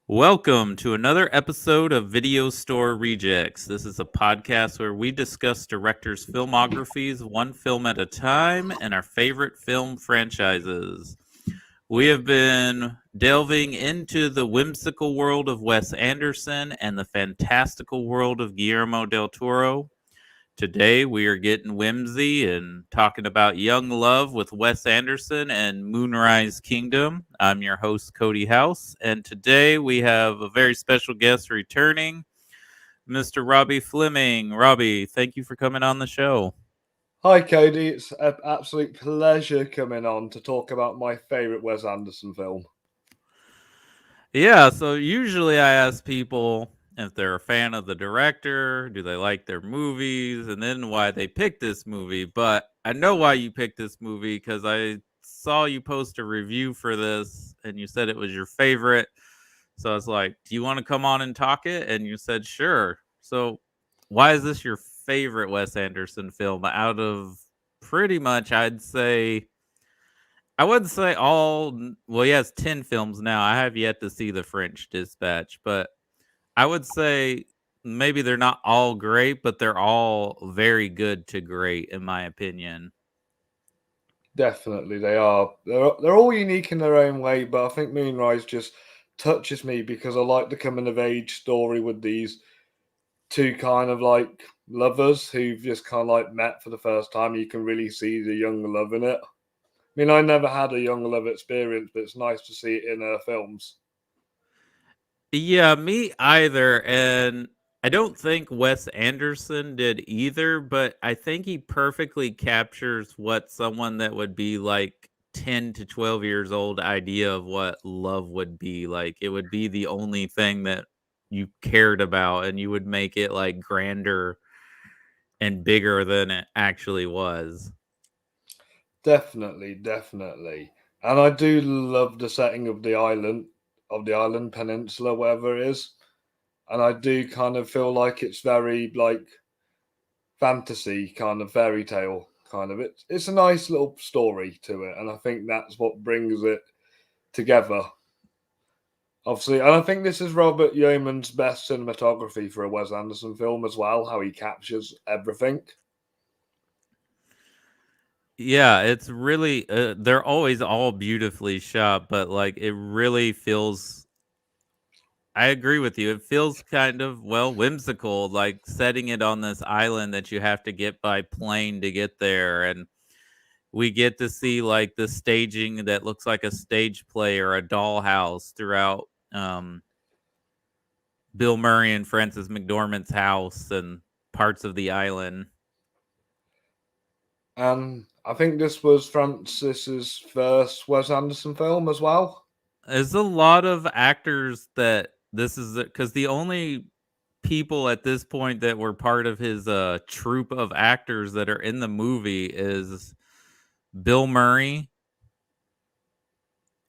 Welcome to another episode of Video Store Rejects. This is a podcast where we discuss directors' filmographies one film at a time and our favorite film franchises. We have been delving into the whimsical world of Wes Anderson and the fantastical world of Guillermo del Toro. Today we are getting whimsy and talking about young love with Wes Anderson and Moonrise Kingdom. I'm your host, Cody House, and today we have a very special guest returning, Mr. Robbie Fleming. Robbie, thank you for coming on the show. Hi, Cody. It's an absolute pleasure coming on to talk about my favourite Wes Anderson film. Yeah, so usually I ask people if they're a fan of the director, do they like their movies, and then why they picked this movie. But I know why you picked this movie because I saw you post a review for this and you said it was your favorite. So I was like, do you want to come on and talk it? And you said, sure. So why is this your favorite Wes Anderson film out of pretty much, I'd say, I wouldn't say all. Well, he has 10 films now. I have yet to see The French Dispatch, but I would say maybe they're not all great, but they're all very good to great, in my opinion. Definitely, they are. They're all unique in their own way, but I think Moonrise just touches me because I like the coming of age story with these two kind of like lovers who've just kind of like met for the first time. You can really see the young love in it. I mean, I never had a young love experience, but it's nice to see it in films. Yeah, me either. And I don't think Wes Anderson did either, but I think he perfectly captures what someone that would be like 10 to 12 years old idea of what love would be. Like it would be the only thing that you cared about, and you would make it like grander and bigger than it actually was. Definitely. And I do love the setting of the island peninsula, whatever it is. And I do kind of feel like it's very like fantasy kind of fairy tale kind of it's a nice little story to it, and I think that's what brings it together. Obviously, and I think this is Robert Yeoman's best cinematography for a Wes Anderson film as well, how he captures everything. Yeah, it's really they're always all beautifully shot, but like it really feels, I agree with you. It feels kind of, well, whimsical, like setting it on this island that you have to get by plane to get there. And we get to see like the staging that looks like a stage play or a dollhouse throughout Bill Murray and Frances McDormand's house and parts of the island. And I think this was Francis's first Wes Anderson film as well. There's a lot of actors that this is because the only people at this point that were part of his troupe of actors that are in the movie is Bill Murray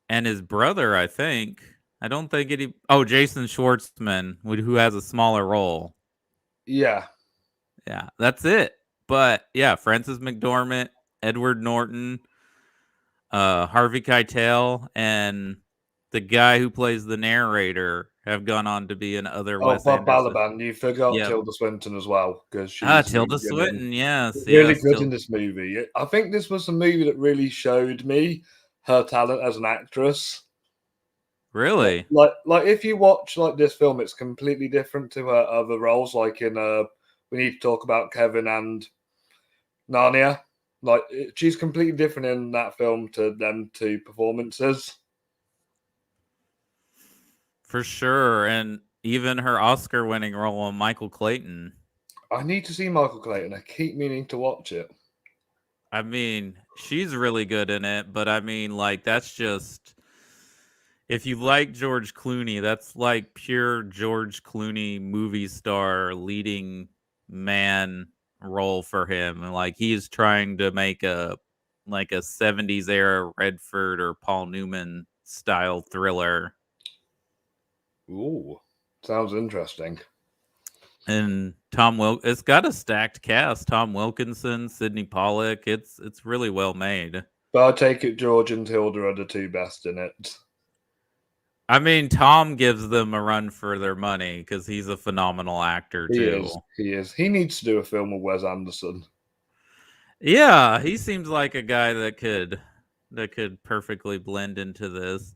and his brother, I think. I don't think any. Oh, Jason Schwartzman, who has a smaller role. Yeah. Yeah, that's it. But yeah, Frances McDormand, Edward Norton, Harvey Keitel, and the guy who plays the narrator have gone on to be in other Oh, Wes Bob Anderson. Balaban, you forgot Yeah. Tilda Swinton as well, because Ah, she's Tilda Swinton. Yes, really yes. good in this movie. I think this was a movie that really showed me her talent as an actress. Really? Like if you watch like this film, it's completely different to her other roles. Like in we need to talk about Kevin and Narnia. Like she's completely different in that film to them two performances. For sure. And even her Oscar winning role on Michael Clayton. I need to see Michael Clayton. I keep meaning to watch it. I mean, she's really good in it, but I mean, like, that's just, if you like George Clooney, that's like pure George Clooney movie star leading man role for him. And like, he's trying to make a 70s era Redford or Paul Newman style thriller. Ooh, sounds interesting. And it's got a stacked cast. Tom Wilkinson, Sidney Pollack. It's really well made. But I take it George and Tilda are the two best in it. I mean, Tom gives them a run for their money because he's a phenomenal actor He is. too. He is. He needs to do a film with Wes Anderson. Yeah, he seems like a guy that could perfectly blend into this.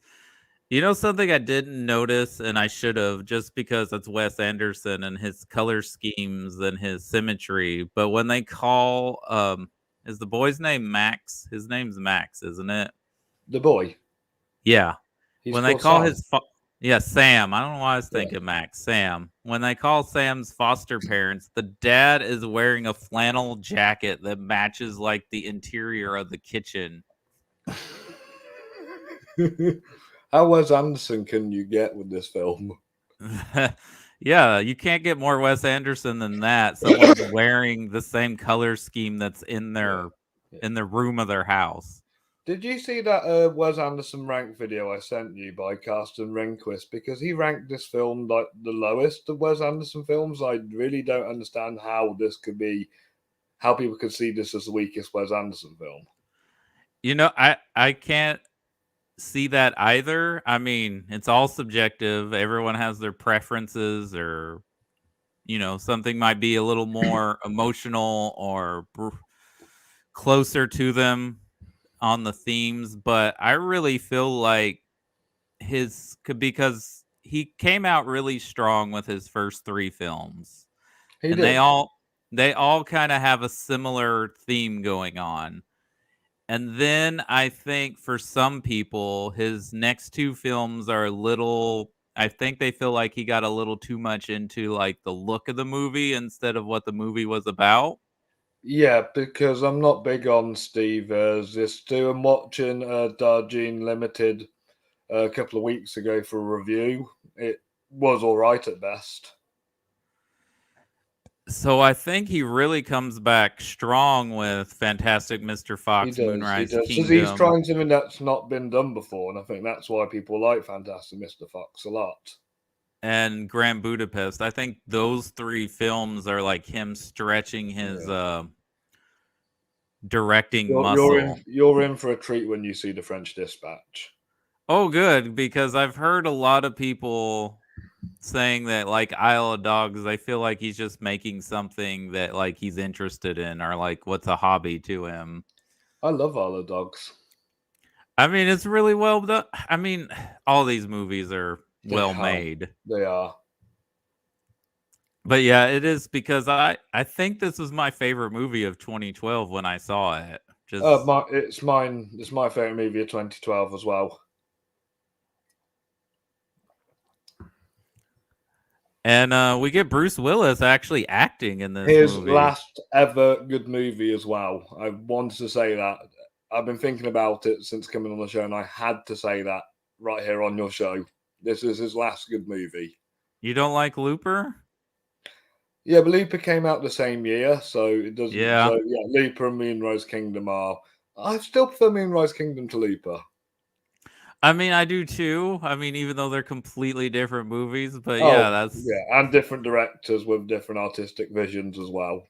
You know something I didn't notice and I should have just because it's Wes Anderson and his color schemes and his symmetry, but when they call is the boy's name Max? His name's Max, isn't it? The boy. Yeah. He's When they called call Sam. his yeah, Sam. I don't know why I was Yeah. thinking Max. Sam. When they call Sam's foster parents, the dad is wearing a flannel jacket that matches like the interior of the kitchen. How Wes Anderson can you get with this film? Yeah, you can't get more Wes Anderson than that. Someone's wearing the same color scheme that's Yeah. Yeah. in the room of their house. Did you see that Wes Anderson rank video I sent you by Carsten Rehnquist? Because he ranked this film like the lowest of Wes Anderson films. I really don't understand how this could be, how people could see this as the weakest Wes Anderson film. You know, I can't see that either. I mean, it's all subjective. Everyone has their preferences or you know, something might be a little more emotional or closer to them on the themes, but I really feel like his because he came out really strong with his first 3 films He and did. they all kind of have a similar theme going on. And then I think for some people, his next 2 films are a little I think they feel like he got a little too much into, like, the look of the movie instead of what the movie was about. Yeah, because I'm not big on Steve Zissou. I'm watching Darjeeling Limited a couple of weeks ago for a review. It was all right at best. So I think he really comes back strong with Fantastic Mr. He Fox, does, he Moonrise does. Because he's Kingdom, trying something that's not been done before, and I think that's why people like Fantastic Mr. Fox a lot. and Grand Budapest. I think those 3 films are like him stretching his, Yeah. directing You're muscle. you're in for a treat when you see the French Dispatch. Oh, good, because I've heard a lot of people saying that, like, Isle of Dogs, I feel like he's just making something that, like, he's interested in or, like, what's a hobby to him. I love all the dogs. I mean, it's really well done. I mean, all these movies are They well are. made. They are. But yeah, it is because I think this was my favorite movie of 2012 when I saw it. Just It's mine. It's my favorite movie of 2012 as well. and we get Bruce Willis actually acting in this His movie. last ever good movie as well. I wanted to say that. I've been thinking about it since coming on the show, and I had to say that right here on your show. This is his last good movie. You don't like Looper? Yeah, but Looper came out the same year, so it doesn't. Yeah. So yeah, Looper and Moonrise Kingdom are. I still prefer Moonrise Kingdom to Looper. I mean, I do too. I mean, even though they're completely different movies, but yeah, Oh, that's yeah, and different directors with different artistic visions as well.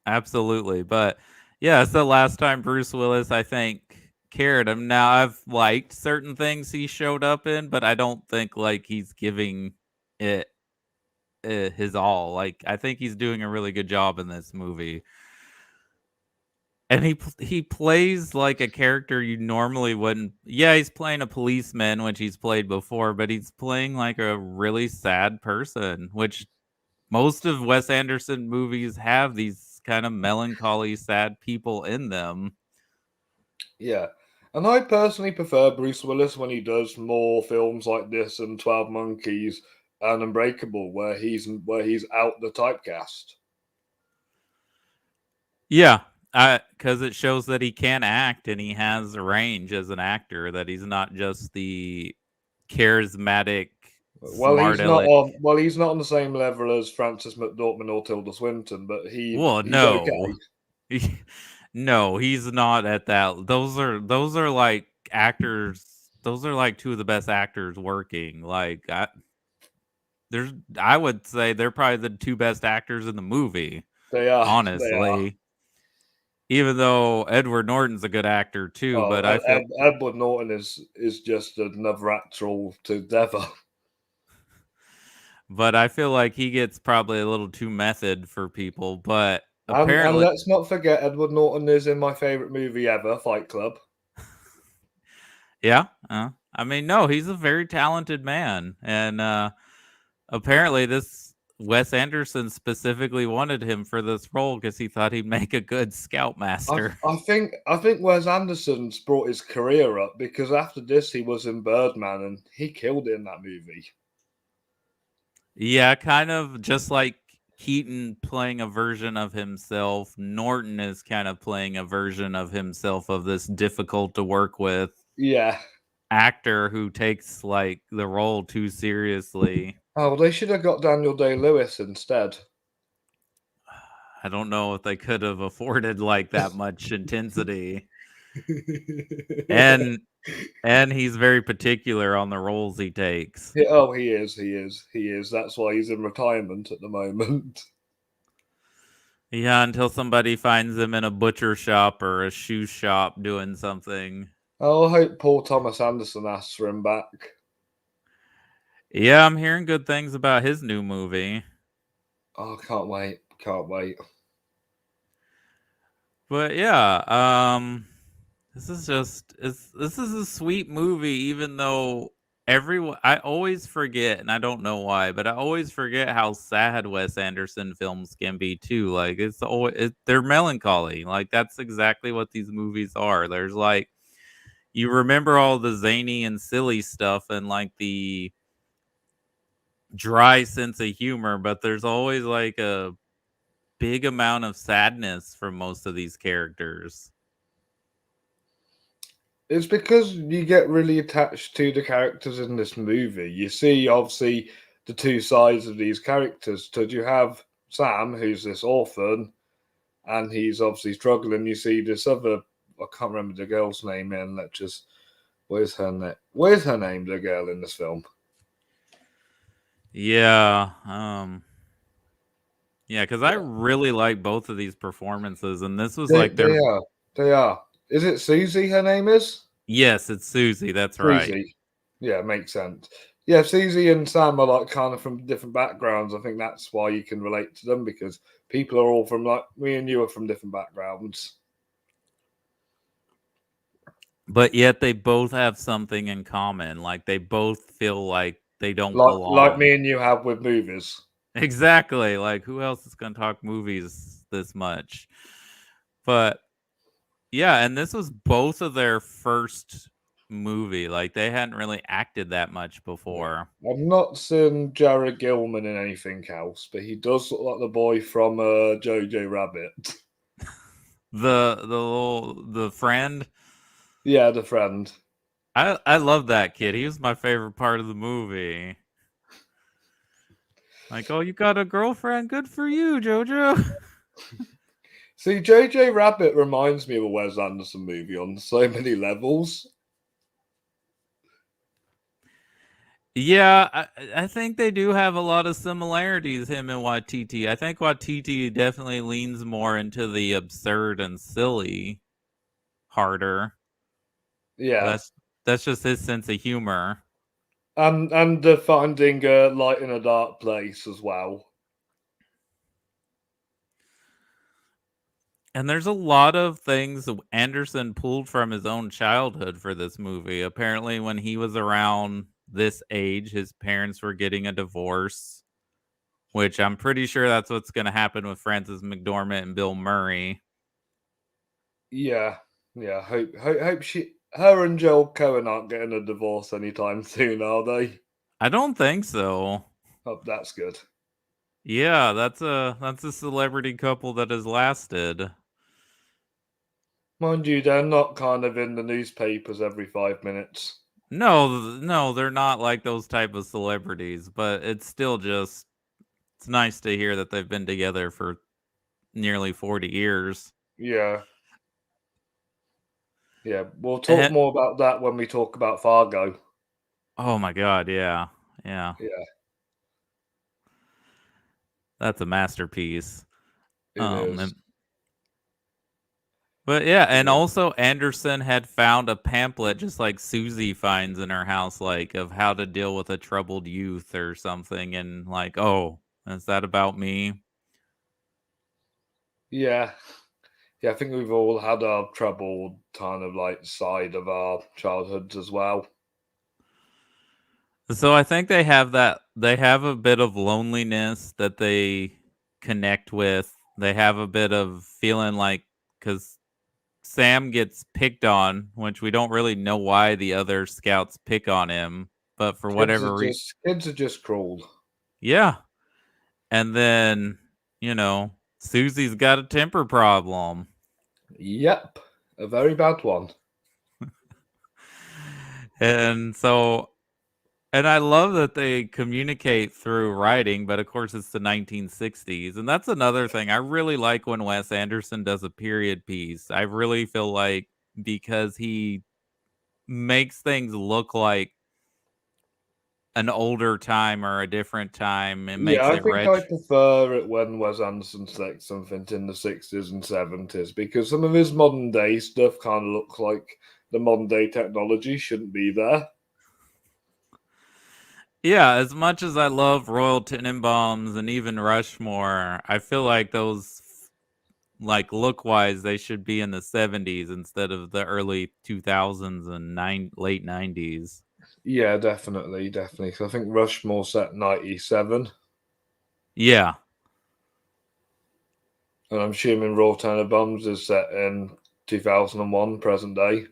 absolutely. But yeah, it's the last time Bruce Willis, I think, cared. Now I've liked certain things he showed up in, but I don't think like he's giving it his all. Like I think he's doing a really good job in this movie. And he plays like a character you normally wouldn't. Yeah, he's playing a policeman, which he's played before, but he's playing like a really sad person, which most of Wes Anderson movies have these kind of melancholy, sad people in them. Yeah. And I personally prefer Bruce Willis when he does more films like this and 12 Monkeys and Unbreakable where he's out the typecast. Yeah, because it shows that he can act and he has a range as an actor. That he's not just the charismatic, smart aleck. He's not on the same level as Francis McDormand or Tilda Swinton, but Well, he's okay. no, no, he's not at that. Those are like actors. Those are like 2 of the best actors working. Like there's, I would say they're probably the 2 best actors in the movie. They are. They are. Honestly, even though Edward Norton's a good actor too, Oh, but I feel Edward Norton is just another actor altogether. like he gets probably a little too method for people, but And apparently let's not forget Edward Norton is in my favorite movie ever, Fight Club. yeah, I mean, no, he's a very talented man, and apparently this Wes Anderson specifically wanted him for this role because he thought he'd make a good scoutmaster. I think Wes Anderson's brought his career up because after this he was in Birdman and he killed it in that movie. Yeah, kind of just like Keaton playing a version of himself. Norton is kind of playing a version of himself of this difficult to work with Yeah. actor who takes like the role too seriously. Oh, well, they should have got Daniel Day Lewis instead. I don't know if they could have afforded like that much intensity. And he's very particular on the roles he takes. Oh, he is. That's why he's in retirement at the moment. Yeah, until somebody finds him in a butcher shop or a shoe shop doing something. I hope Paul Thomas Anderson asks for him back. Yeah, I'm hearing good things about his new movie. Oh, can't wait. Can't wait. But yeah, this is a sweet movie, even though everyone I always forget, and I don't know why, but I always forget how sad Wes Anderson films can be too. Like it's always they're melancholy. Like that's exactly what these movies are. There's like you remember all the zany and silly stuff and like the dry sense of humor, but there's always like a big amount of sadness from most of these characters. It's because you get really attached to the characters in this movie. You see, obviously, the two sides of these characters. So you have Sam, who's this orphan, and he's obviously struggling. You see this other, I can't remember the girl's name in. Let's just, where's her name? Where's her name, the girl in this film? Yeah, yeah, because I really like both of these performances, and this was They, like they their are. They are. Is it Susie, her name is? yes, it's Susie, that's right. Susie. Yeah, makes sense. Yeah, Susie and Sam are like kind of from different backgrounds. I think that's why you can relate to them because people are all from like me and you are from different backgrounds. But yet they both have something in common. Like they both feel like they don't Like belong. me and you have with movies. Exactly. Like who else is going to talk movies this much? But yeah, and this was both of their first movie. Like they hadn't really acted that much Yeah. before. I've not seen Jared Gilman in anything else, but he does look like the boy from Jojo Rabbit. The friend. Yeah, the friend. I love that kid. He was my favorite part of the movie. Like, oh, you got a girlfriend? Good for you, Jojo. See, JJ Rabbit reminds me of a Wes Anderson movie on so many levels. Yeah, I think they do have a lot of similarities, him and Watiti. I think Watiti definitely leans more into the absurd and silly harder. Yeah. That's just his sense of humor. And the finding a light in a dark place as well. And there's a lot of things that Anderson pulled from his own childhood for this movie. Apparently, when he was around this age, his parents were getting a divorce, which I'm pretty sure that's what's going to happen with Frances McDormand and Bill Murray. Yeah, yeah. Hope her and Joel Cohen aren't getting a divorce anytime soon, are they? I don't think so. Oh, that's good. Yeah, that's a celebrity couple that has lasted. Mind you, they're not kind of in the newspapers every 5 minutes. No, no, they're not like those type of celebrities, but it's still just it's nice to hear that they've been together for nearly 40 years. Yeah, yeah. We'll talk Eh, more about that when we talk about Fargo. oh my god, yeah. Yeah. Yeah, That's a masterpiece. it And is. But yeah, and Yeah. also Anderson had found a pamphlet just like Susie finds in her house, like of how to deal with a troubled youth or something, and like, oh, is that about me? Yeah. Yeah, I think we've all had our troubled kind of like side of our childhoods as well. So I think they have a bit of loneliness that they connect with. They have a bit of feeling like because Sam gets picked on, which we don't really know why the other scouts pick on him, but for whatever reason, Kids are just cruel. yeah. And then, Susie's got a temper problem. Yep, a very bad one. And so, and I love that they communicate through writing, but of course it's the 1960s. And that's another thing. I really like when Wes Anderson does a period piece. I really feel like because he makes things look like an older time or a different time, it Yeah, makes I it think I rich. prefer it when Wes Anderson selects something in the 60s and 70s because some of his modern day stuff kind of looks like the modern day technology shouldn't be there. Yeah, as much as I love Royal Tenenbaums and even Rushmore, I feel like those like look wise they should be in the 70s instead of the early 2000s and late 90s. Yeah, definitely, definitely. 'Cause I think Rushmore set 97, Yeah, and I'm assuming Raw Tenenbaums is set in 2001, present day.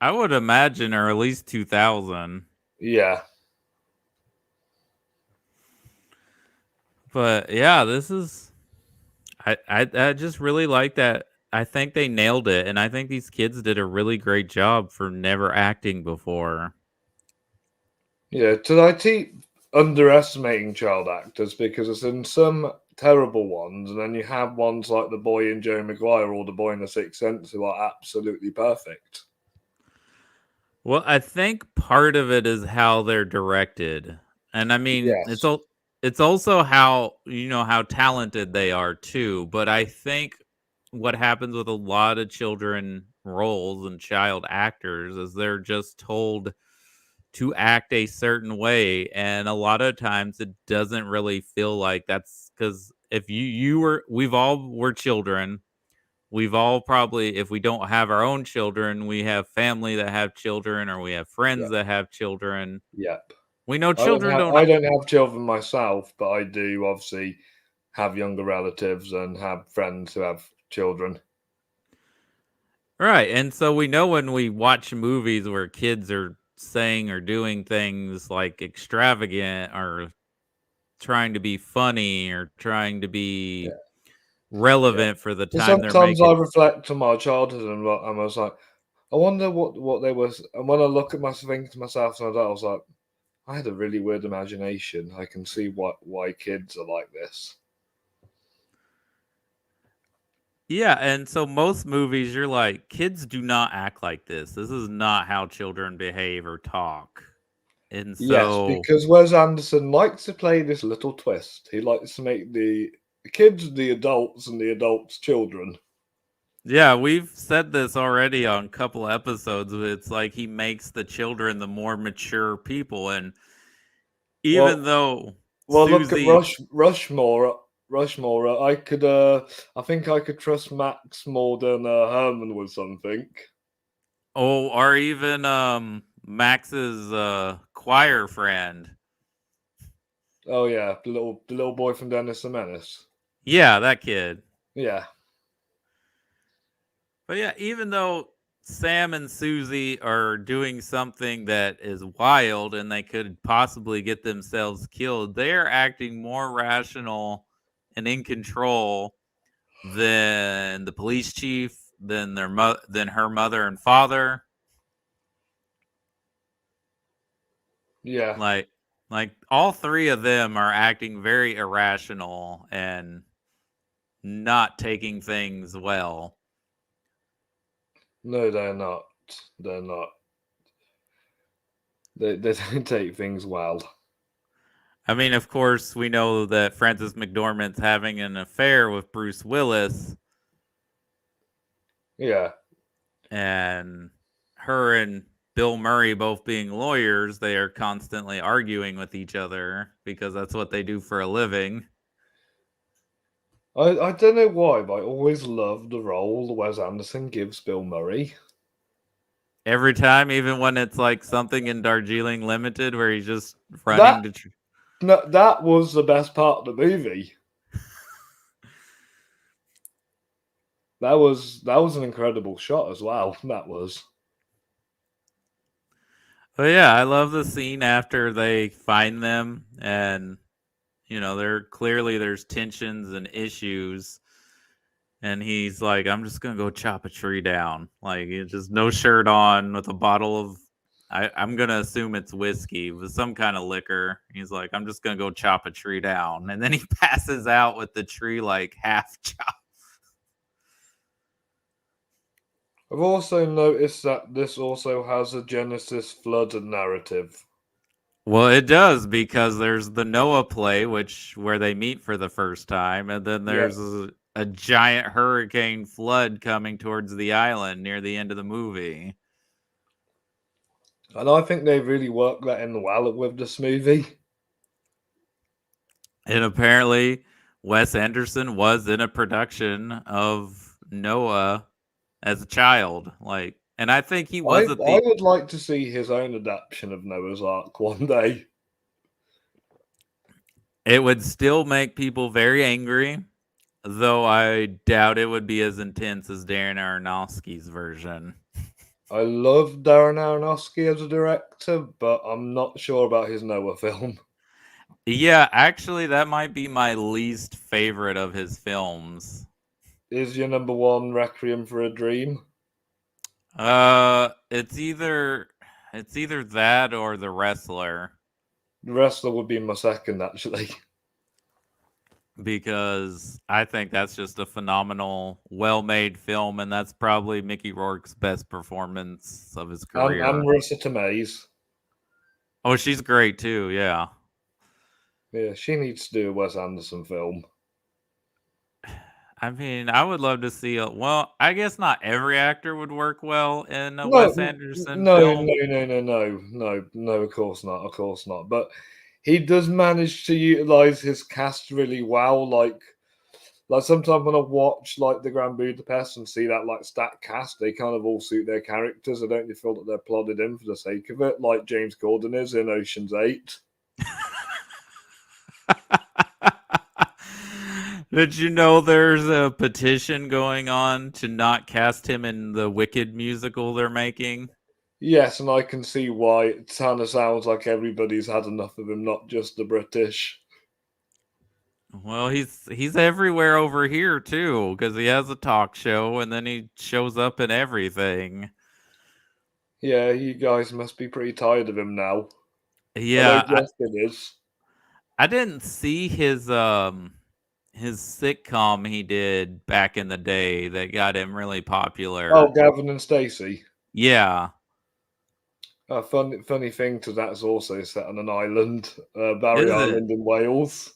I would imagine, or at least 2000. Yeah, But yeah, this is I just really like that. I think they nailed it, and I think these kids did a really great job for never acting before. yeah. Did I keep underestimating child actors because it's in some terrible ones, and then you have ones like the boy in Jerry Maguire or the boy in the Sixth Sense who are absolutely perfect. Well, I think part of it is how they're directed. And I mean, Yes. it's also how how talented they are too, but I think what happens with a lot of children roles and child actors is they're just told to act a certain way, and a lot of times it doesn't really feel like that's cuz if you were we've all were children. We've all probably, if we don't have our own children, we have family that have children or we have friends Yep. that have children. Yep. We know children don't. I don't have children myself, but I do obviously have younger relatives and have friends who have children. Right. And so we know when we watch movies where kids are saying or doing things like extravagant or trying to be funny or trying to be Yeah. Yeah. relevant for the And time they're sometimes I making. reflect on my childhood and I was like, I wonder what they was. And when I look at myself, think to myself as an adult, I was like, I had a really weird imagination. I can see why kids are like this. Yeah, and so most movies you're like kids do not act like this. This is not how children behave or talk. And Yes, so because Wes Anderson likes to play this little twist. He likes to make the kids the adults and the adults children. yeah, we've said this already on a couple episodes. It's like he makes the children the more mature people, and even Well, though look at Susie, Rushmore. Rushmore. I think I could trust Max more than Herman with something. oh, or even Max's choir friend, Oh yeah, the little boy from Dennis the Menace. yeah, that kid. Yeah, But yeah, even though Sam and Susie are doing something that is wild and they could possibly get themselves killed, they are acting more rational and in control than the police chief, than than her mother and father. yeah. Like like all three of them are acting very irrational and not taking things well. No, they're not. They're not. They don't take things well. I mean, of course, we know that Frances McDormand's having an affair with Bruce Willis, Yeah. And her and Bill Murray both being lawyers, they are constantly arguing with each other because that's what they do for a living. I don't know why, but I always love the role Wes Anderson gives Bill Murray. Every time, even when it's like something in Darjeeling Limited where he's just That running to. that was the best part of the movie. That was an incredible shot as well. That was. But yeah, I love the scene after they find them and there's tensions and issues, and he's like, I'm just gonna go chop a tree down. Like, he's just no shirt on with a bottle of I'm gonna assume it's whiskey with some kind of liquor. He's like, I'm just gonna go chop a tree down. And then he passes out with the tree like half chopped. I've also noticed that this also has a Genesis flood narrative. Well, it does because there's the Noah play, where they meet for the first time, and then Yeah. there's a giant hurricane flood coming towards the island near the end of the movie. And I think they really worked that in well with this movie. And apparently, Wes Anderson was in a production of Noah as a child. Like, and I think he was I would like to see his own adaptation of Noah's Ark one day. It would still make people very angry, though I doubt it would be as intense as Darren Aronofsky's version. I love Darren Aronofsky as a director, but I'm not sure about his Noah film. Yeah, actually, that might be my least favorite of his films. Is your number one Requiem for a Dream? It's either that or The Wrestler, The Wrestler would be my second, actually. because I think that's just a phenomenal, well-made film, and that's probably Mickey Rourke's best performance of his And career. Marissa Tomei's. Oh, she's great too. Yeah. Yeah, she needs to do a Wes Anderson film. I mean, I would love to see well, I guess not every actor would work well in a No, Wes Anderson no, film. no, of course not, of course not. But he does manage to utilize his cast really well. Like sometimes when I watch like the Grand Budapest and see that like stacked cast, they kind of all suit their characters. I don't feel that they're plodded in for the sake of it, like James Corden is in Ocean's 8. Did you know there's a petition going on to not cast him in the Wicked musical they're making? Yes, and I can see why. It kind of sounds like everybody's had enough of him, not just the British. Well, he's everywhere over here too, because he has a talk show and then he shows up in everything. Yeah, you guys must be pretty tired of him now. I know Yeah, Justin is. I didn't see his sitcom he did back in the day that got him really Oh, popular. Gavin and Stacey. Yeah. A funny thing to that's also set on an island, Barry Is it? Island in Wales.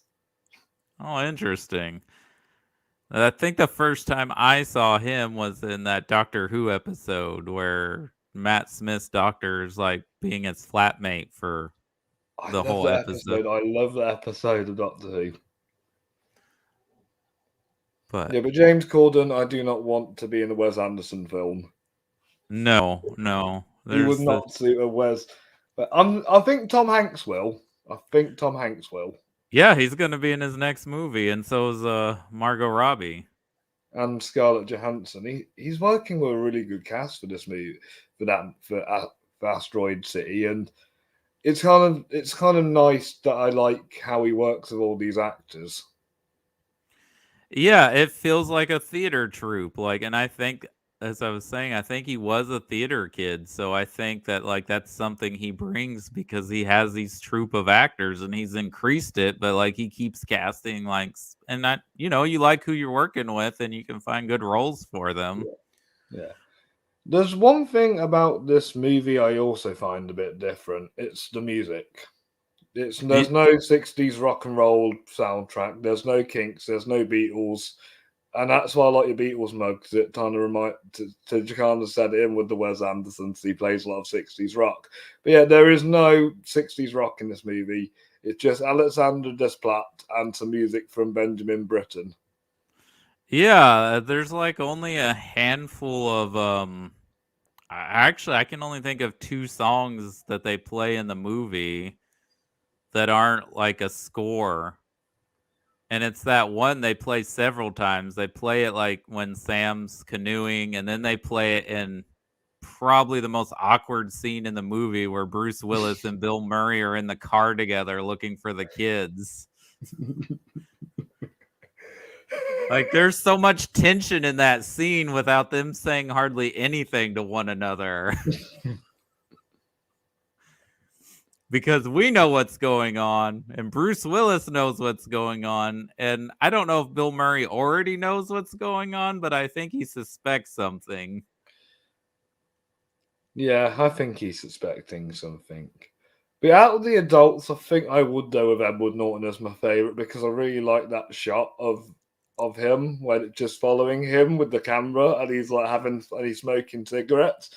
Oh, interesting. I think the first time I saw him was in that Doctor Who episode where Matt Smith's doctor is like being his flatmate for I the love whole that episode. episode. I love that episode of Doctor Who. But Yeah, but James Corden, I do not want to be in a Wes Anderson film. no. He would There's the not suit a Wes. But I think Tom Hanks will. I think Tom Hanks will. Yeah, he's gonna be in his next movie, and so is Margot Robbie. And Scarlett Johansson. He's working with a really good cast for this movie, for Asteroid City, and it's kind of nice that I like how he works with all these actors. Yeah, it feels like a theater troupe. Like, and I think, as I was saying, I think he was a theater kid. So I think that like that's something he brings because he has these troupe of actors and he's increased it. But like he keeps casting and that you like who you're working with and you can find good roles for them. Yeah. There's one thing about this movie I also find a bit different. It's the music. There's Y- no 60s rock and roll soundtrack. There's no Kinks. There's no Beatles. And that's why I like your Beatles mug, because it kind of to kind of set it in with the Wes Anderson, so he plays a lot of 60s rock. But yeah, there is no 60s rock in this movie. It's just Alexander Desplat and some music from Benjamin Britten. Yeah, there's like only a handful of actually I can only think of 2 songs that they play in the movie that aren't like a score. And it's that one they play several times. They play it like when Sam's canoeing, and then they play it in probably the most awkward scene in the movie where Bruce Willis and Bill Murray are in the car together looking for the kids. Like there's so much tension in that scene without them saying hardly anything to one another. Because we know what's going on and Bruce Willis knows what's going on, and I don't know if Bill Murray already knows what's going on, but I think he suspects something. Yeah, I think he's suspecting something. But out of the adults, I think I would go with Edward Norton as my favourite, because I really like that shot of him when it's just following him with the camera, and he's like he's smoking cigarettes.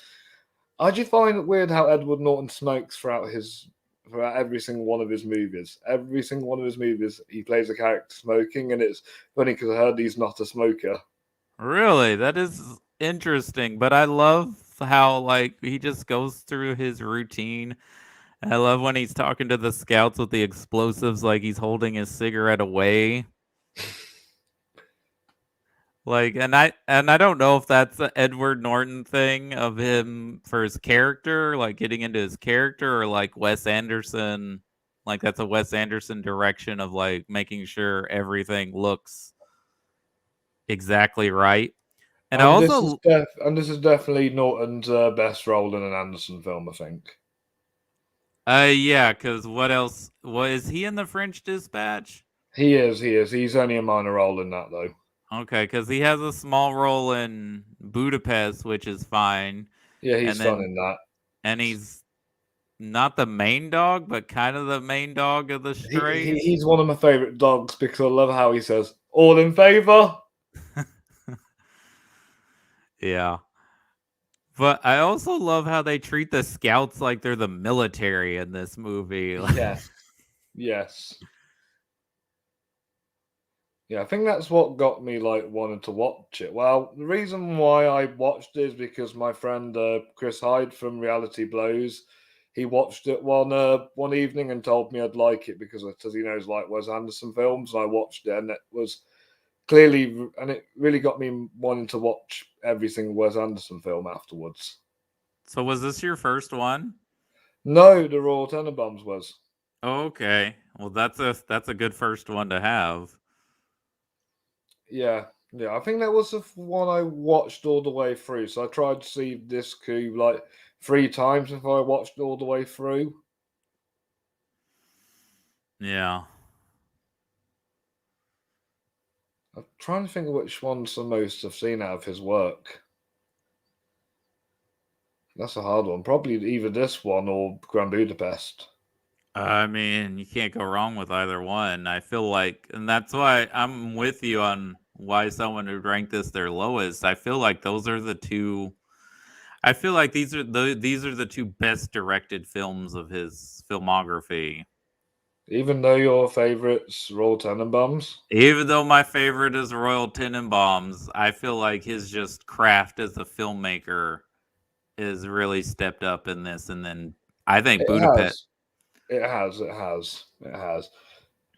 I just find it weird how Edward Norton smokes throughout every single one of his movies. Every single one of his movies, he plays a character smoking, and it's funny because I heard he's not a smoker. Really? That is interesting, but I love how like he just goes through his routine. I love when he's talking to the scouts with the explosives like he's holding his cigarette away. Like, and I don't know if that's a Edward Norton thing of him for his character, like getting into his character, or like Wes Anderson, like that's a Wes Anderson direction of like making sure everything looks exactly right. And I also, And this is definitely Norton's best role in an Anderson film, I think. yeah, because what else? Was he in the French Dispatch? He's only a minor role in that though. Okay, because he has a small role in Budapest, which is fine, Yeah, he's and fun then in that. and he's not the main dog, but kind of the main dog of the Strays. He's one of my favorite dogs because I love how he says, "All in favor." Yeah. But I also love how they treat the scouts like they're the military in this movie. Yes, yes. Yeah, I think that's what got me like wanting to watch it. Well, the reason why I watched it is because my friend Chris Hyde from Reality Blows, he watched it one evening and told me I'd like it because he knows like Wes Anderson films. And I watched it, and it was and it really got me wanting to watch every single Wes Anderson film afterwards. So was this your first one? No, the Royal Tenenbaums was. Okay. Well, that's a good first one to have. Yeah, yeah. I think that was the one I watched all the way through. So I tried to see this coup like 3 times if I watched all the way through. Yeah. I'm trying to think of which one's the most I've seen out of his work. That's a hard one. Probably either this one or Grand Budapest. I mean, you can't go wrong with either one. I feel like, and that's why I'm with you on why someone would rank this their lowest. I feel like those are the two. I feel like these are the two best directed films of his filmography. Even though your favourite's Royal Tenenbaums. Even though my favorite is Royal Tenenbaums, I feel like his just craft as a filmmaker is really stepped up in this. And then I think It Budapest. has. It has. It has. It has.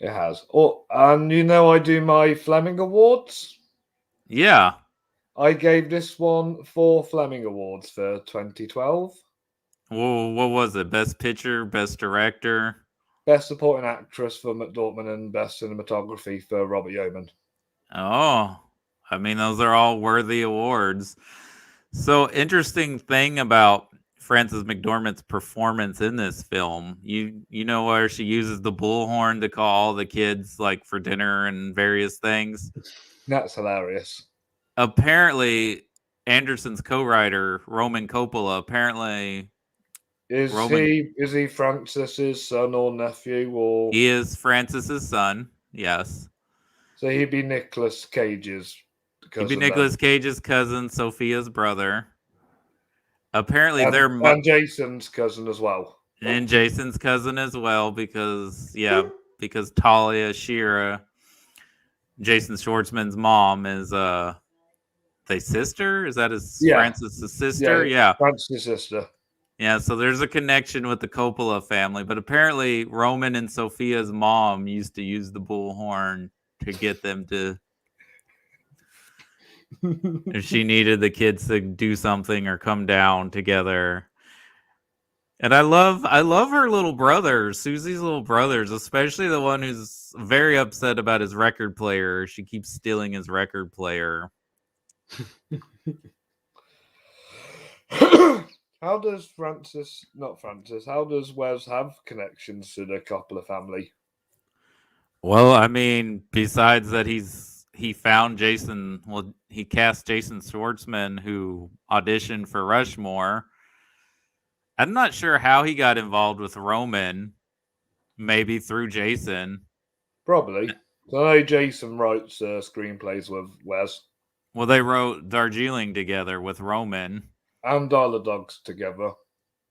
It has. Oh, and you know I do my Fleming Awards. Yeah. I gave this one 4 Fleming Awards for 2012. Well, what was it? Best picture, best director. Best Supporting Actress for McDortmund and Best Cinematography for Robert Yeoman. Oh, I mean, those are all worthy awards. So, interesting thing about Frances McDormand's performance in this film. You know where she uses the bullhorn to call all the kids like for dinner and various things. That's hilarious. Apparently, Anderson's co-writer Roman Coppola. Apparently, Roman Is he Francis's son or nephew, or he is Francis's son. Yes. so he'd be Nicholas Cage's? He'd because be of them. Nicolas Cage's cousin, Sophia's brother. Apparently, And their and Jason's cousin as well. and Jason's cousin as well, because because Talia Shira, Jason Schwartzman's mom, is they sister. Is that his Yeah, Francis's sister? yeah, Yeah, Francis' sister. yeah. So there's a connection with the Coppola family, but apparently Roman and Sophia's mom used to use the bullhorn to get them to, if she needed the kids to do something or come down together. And I love her little brothers, Susie's little brothers, especially the one who's very upset about his record player. She keeps stealing his record player. How does Francis, not Francis, how does Wes have connections to the Coppola family? Well, I mean, besides that he found Jason, well, he cast Jason Schwartzman, who auditioned for Rushmore. I'm not sure how he got involved with Roman, maybe through Jason. Probably. So I know Jason writes screenplays with Wes Well, they wrote Darjeeling together with Roman. and Isle of Dogs together.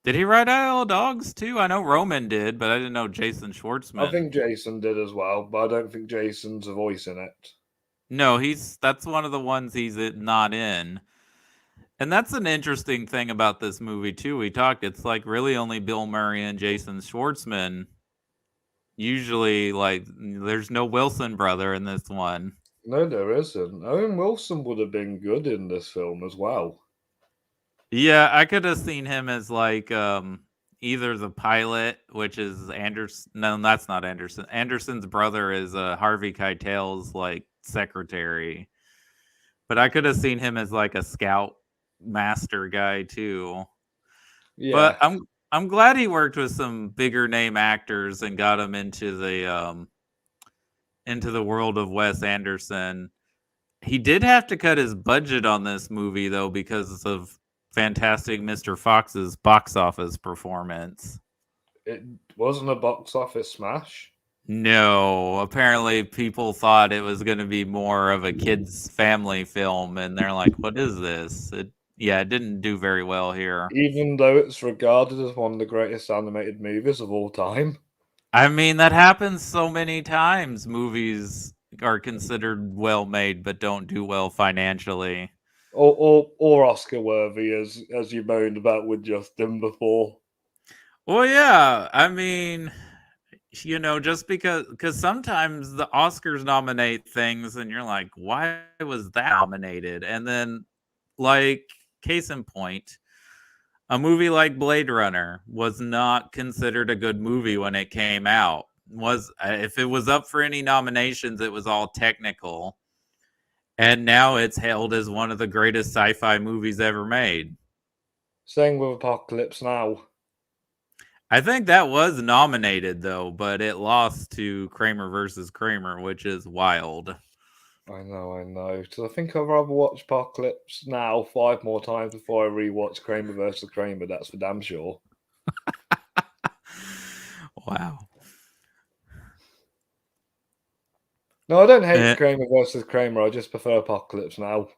Did he write Isle of Dogs too? I know Roman did, but I didn't know Jason I Schwartzman. think Jason did as well, but I don't think Jason's a voice in it. No, that's one of the ones he's not in. And that's an interesting thing about this movie too. We talked, it's like really only Bill Murray and Jason Schwartzman. Usually, like, there's no Wilson brother in this one. No, there isn't. Owen Wilson would have been good in this film as well. Yeah, I could have seen him as like either the pilot, which is Anderson. No, that's not Anderson. Anderson's brother is Harvey Keitel's like secretary. But I could have seen him as like a scout master guy too. But Yeah, I'm glad he worked with some bigger name actors and got him into the world of Wes Anderson. He did have to cut his budget on this movie though because of Fantastic Mr. Fox's box office performance. it wasn't a box office smash. No, apparently people thought it was going to be more of a kids family film and they're like, "What is this?" It didn't do very well here. Even though it's regarded as one of the greatest animated movies of all time. I mean, that happens so many times. Movies are considered well made but don't do well financially. Or Oscar worthy as you moaned about with Justin before. Well, yeah, I mean, just because sometimes the Oscars nominate things and you're like, why was that nominated? And then, like, case in point, a movie like Blade Runner was not considered a good movie when it came out. Was If it was up for any nominations, it was all technical. And now it's hailed as one of the greatest sci-fi movies ever made. Same with Apocalypse Now. I think that was nominated though, but it lost to Kramer versus Kramer, which is wild. I know. So I think I'd rather watch Apocalypse Now 5 more times before I rewatch Kramer versus Kramer. That's for damn sure. Wow. No, I don't hate Eh, Kramer versus Kramer. I just prefer Apocalypse Now.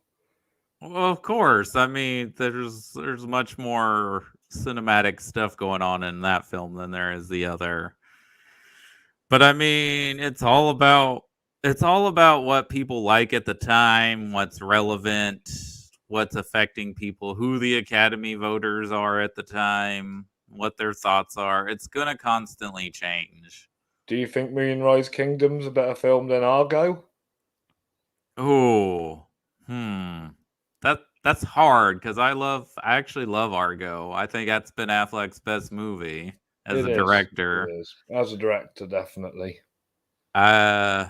well, of course. I mean, there's much more cinematic stuff going on in that film than there is the other. But I mean, it's all about what people like at the time, what's relevant, what's affecting people, who the Academy voters are at the time, what their thoughts are. It's gonna constantly change. Do you think Moonrise Kingdom's a better film than Argo? Oh, that's hard because I actually love Argo. I think that's Ben Affleck's best movie as It a is. director. It is. As a director, definitely. Uh,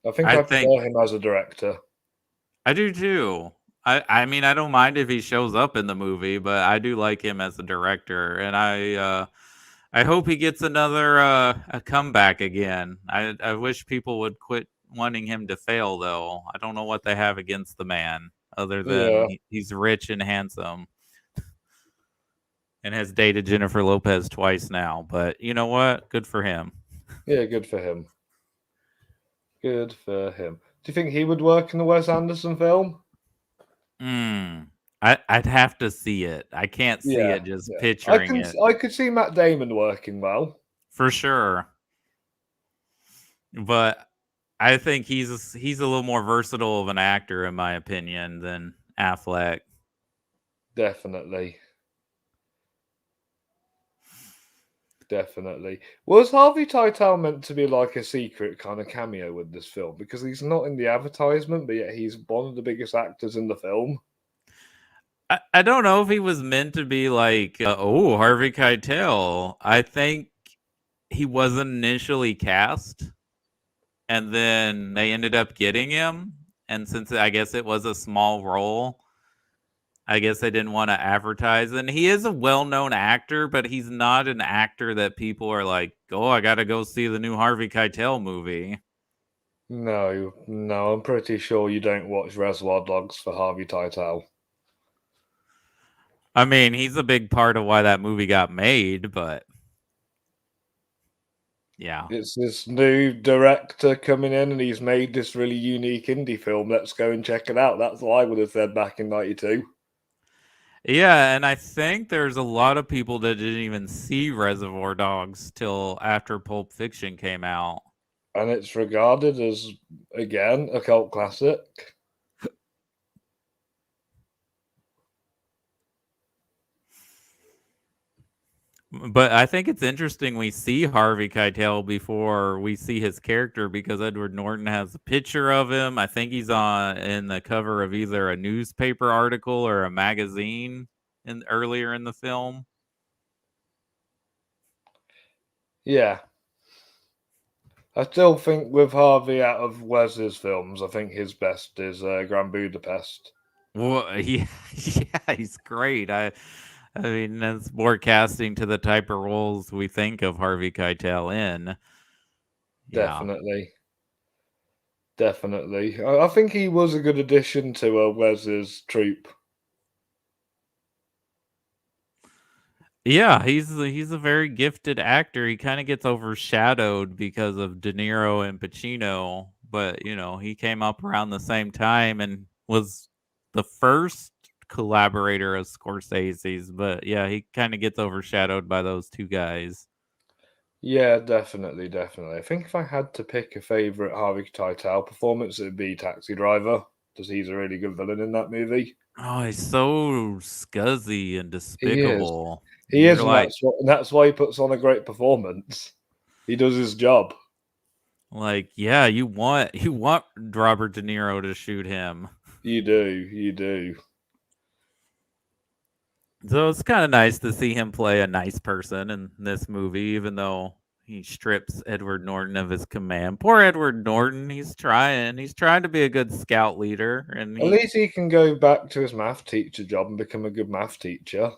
I think I I think prefer him as a director. I do too. I mean I don't mind if he shows up in the movie, but I do like him as a director, and I hope he gets another a comeback again. I wish people would quit wanting him to fail though. I don't know what they have against the man other than Yeah. he's rich and handsome and has dated Jennifer Lopez twice now. But you know what? Good for him. Yeah, good for him. Good for him. Do you think he would work in the Wes Anderson film? Mm. I'd have to see it. I can't see Yeah, it just yeah. picturing it I could see Matt Damon working well. for sure. But I think he's a little more versatile of an actor, in my opinion, than Affleck. Definitely. Definitely. Was Harvey Keitel meant to be like a secret kind of cameo with this film? Because he's not in the advertisement, but yet he's one of the biggest actors in the film. I don't know if he was meant to be like, oh, Harvey Keitel. I think he wasn't initially cast, and then they ended up getting him. And since I guess it was a small role, I guess they didn't want to advertise. And he is a well known actor, but he's not an actor that people are like, oh, I got to go see the new Harvey Keitel movie. No, no, I'm pretty sure you don't watch Reservoir Dogs for Harvey Keitel. I mean, he's a big part of why that movie got made, but yeah. It's this new director coming in and he's made this really unique indie film. Let's go and check it out. That's what I would have said back in 92. Yeah, and I think there's a lot of people that didn't even see Reservoir Dogs till after Pulp Fiction came out. And it's regarded as, again, a cult classic. But I think it's interesting we see Harvey Keitel before we see his character because Edward Norton has a picture of him. I think he's on in the cover of either a newspaper article or a magazine in earlier in the film. Yeah. I still think with Harvey out of Wes's films, I think his best is Grand Budapest. Well, yeah, he's great. I mean, that's more casting to the type of roles we think of Harvey Keitel in. Yeah. Definitely. Definitely. I think he was a good addition to Wes's troupe. Yeah, he's a very gifted actor. He kind of gets overshadowed because of De Niro and Pacino, but you know, he came up around the same time and was the first collaborator of Scorsese's, but yeah, he kind of gets overshadowed by those two guys. Yeah, definitely, definitely. I think if I had to pick a favourite Harvey Keitel performance, it'd be Taxi Driver, because he's a really good villain in that movie. Oh, he's so scuzzy and He is. despicable. He is, You're and like that's why he puts on a great performance. He does his job. yeah, you want Robert De Niro to shoot him. You do, you do. So it's kind of nice to see him play a nice person in this movie, even though he strips Edward Norton of his command. Poor Edward Norton, he's trying. He's trying to be a good scout leader, and At least he can go back to his math teacher job and become a good math teacher.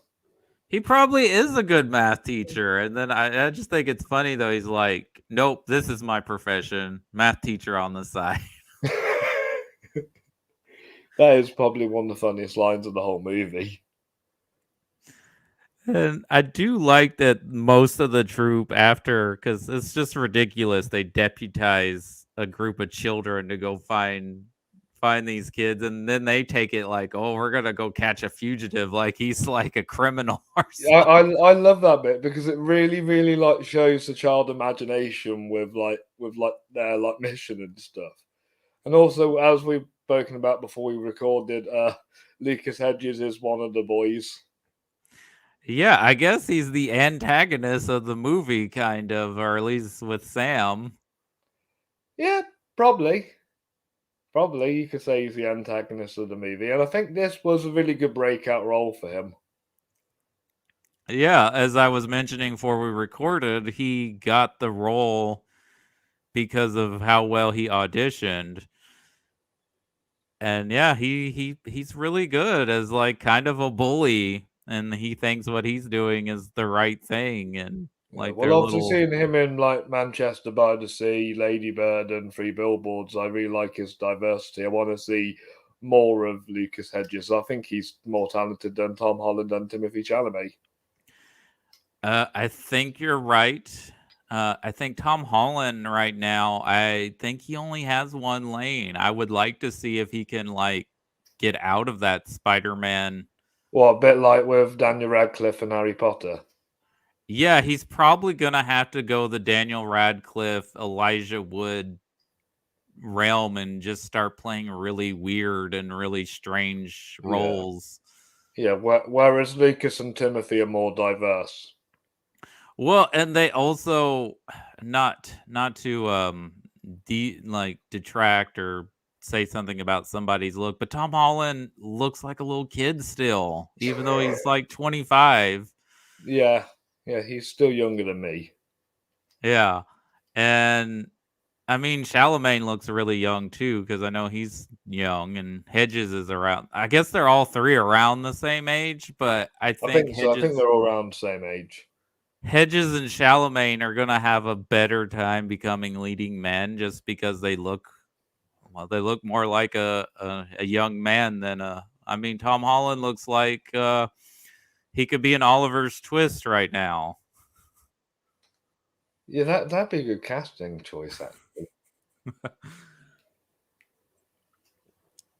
he probably is a good math teacher. And then I just think it's funny though. He's like, "Nope, this is my profession, math teacher on the side." That is probably one of the funniest lines of the whole movie. And I do like that most of the troop after, because it's just ridiculous. They deputize a group of children to go find these kids, and then they take it like, oh, we're gonna go catch a fugitive, like he's like a criminal or something. I love that bit because it really, really like shows the child imagination with like their like mission and stuff. And also, as we've spoken about before we recorded, Lucas Hedges is one of the boys. Yeah, I guess he's the antagonist of the movie, kind of, or at least with Sam. Yeah, probably. Probably you could say he's the antagonist of the movie. And I think this was a really good breakout role for him. Yeah, as I was mentioning before we recorded, he got the role because of how well he auditioned. And yeah, he's really good as like kind of a bully, and he thinks what he's doing is the right thing, and Yeah, like well, their obviously little seeing him in like Manchester by the Sea, Lady Bird, and Three Billboards, I really like his diversity. I want to see more of Lucas Hedges. I think he's more talented than Tom Holland and Timothy Chalamet. I think you're right. I think Tom Holland right now, I think he only has one lane. I would like to see if he can like get out of that Spider-Man. What, a bit like with Daniel Radcliffe and Harry Potter? Yeah, he's probably gonna have to go the Daniel Radcliffe, Elijah Wood realm and just start playing really weird and really strange Yeah. roles. Yeah, whereas Lucas and Timothy are more diverse. Well, and they also not to detract or say something about somebody's look, but Tom Holland looks like a little kid still, even though he's like 25. Yeah, yeah, he's still younger than me. Yeah. And I mean, Charlemagne looks really young too, because I know he's young, and Hedges is around. I guess they're all three around the same age, but I I think think so. I think they're all around the same age. Hedges and Charlemagne are gonna have a better time becoming leading men, just because they look more like a young man than a. I mean, Tom Holland looks like he could be an Oliver's Twist right now. Yeah, that'd be a good casting choice, actually.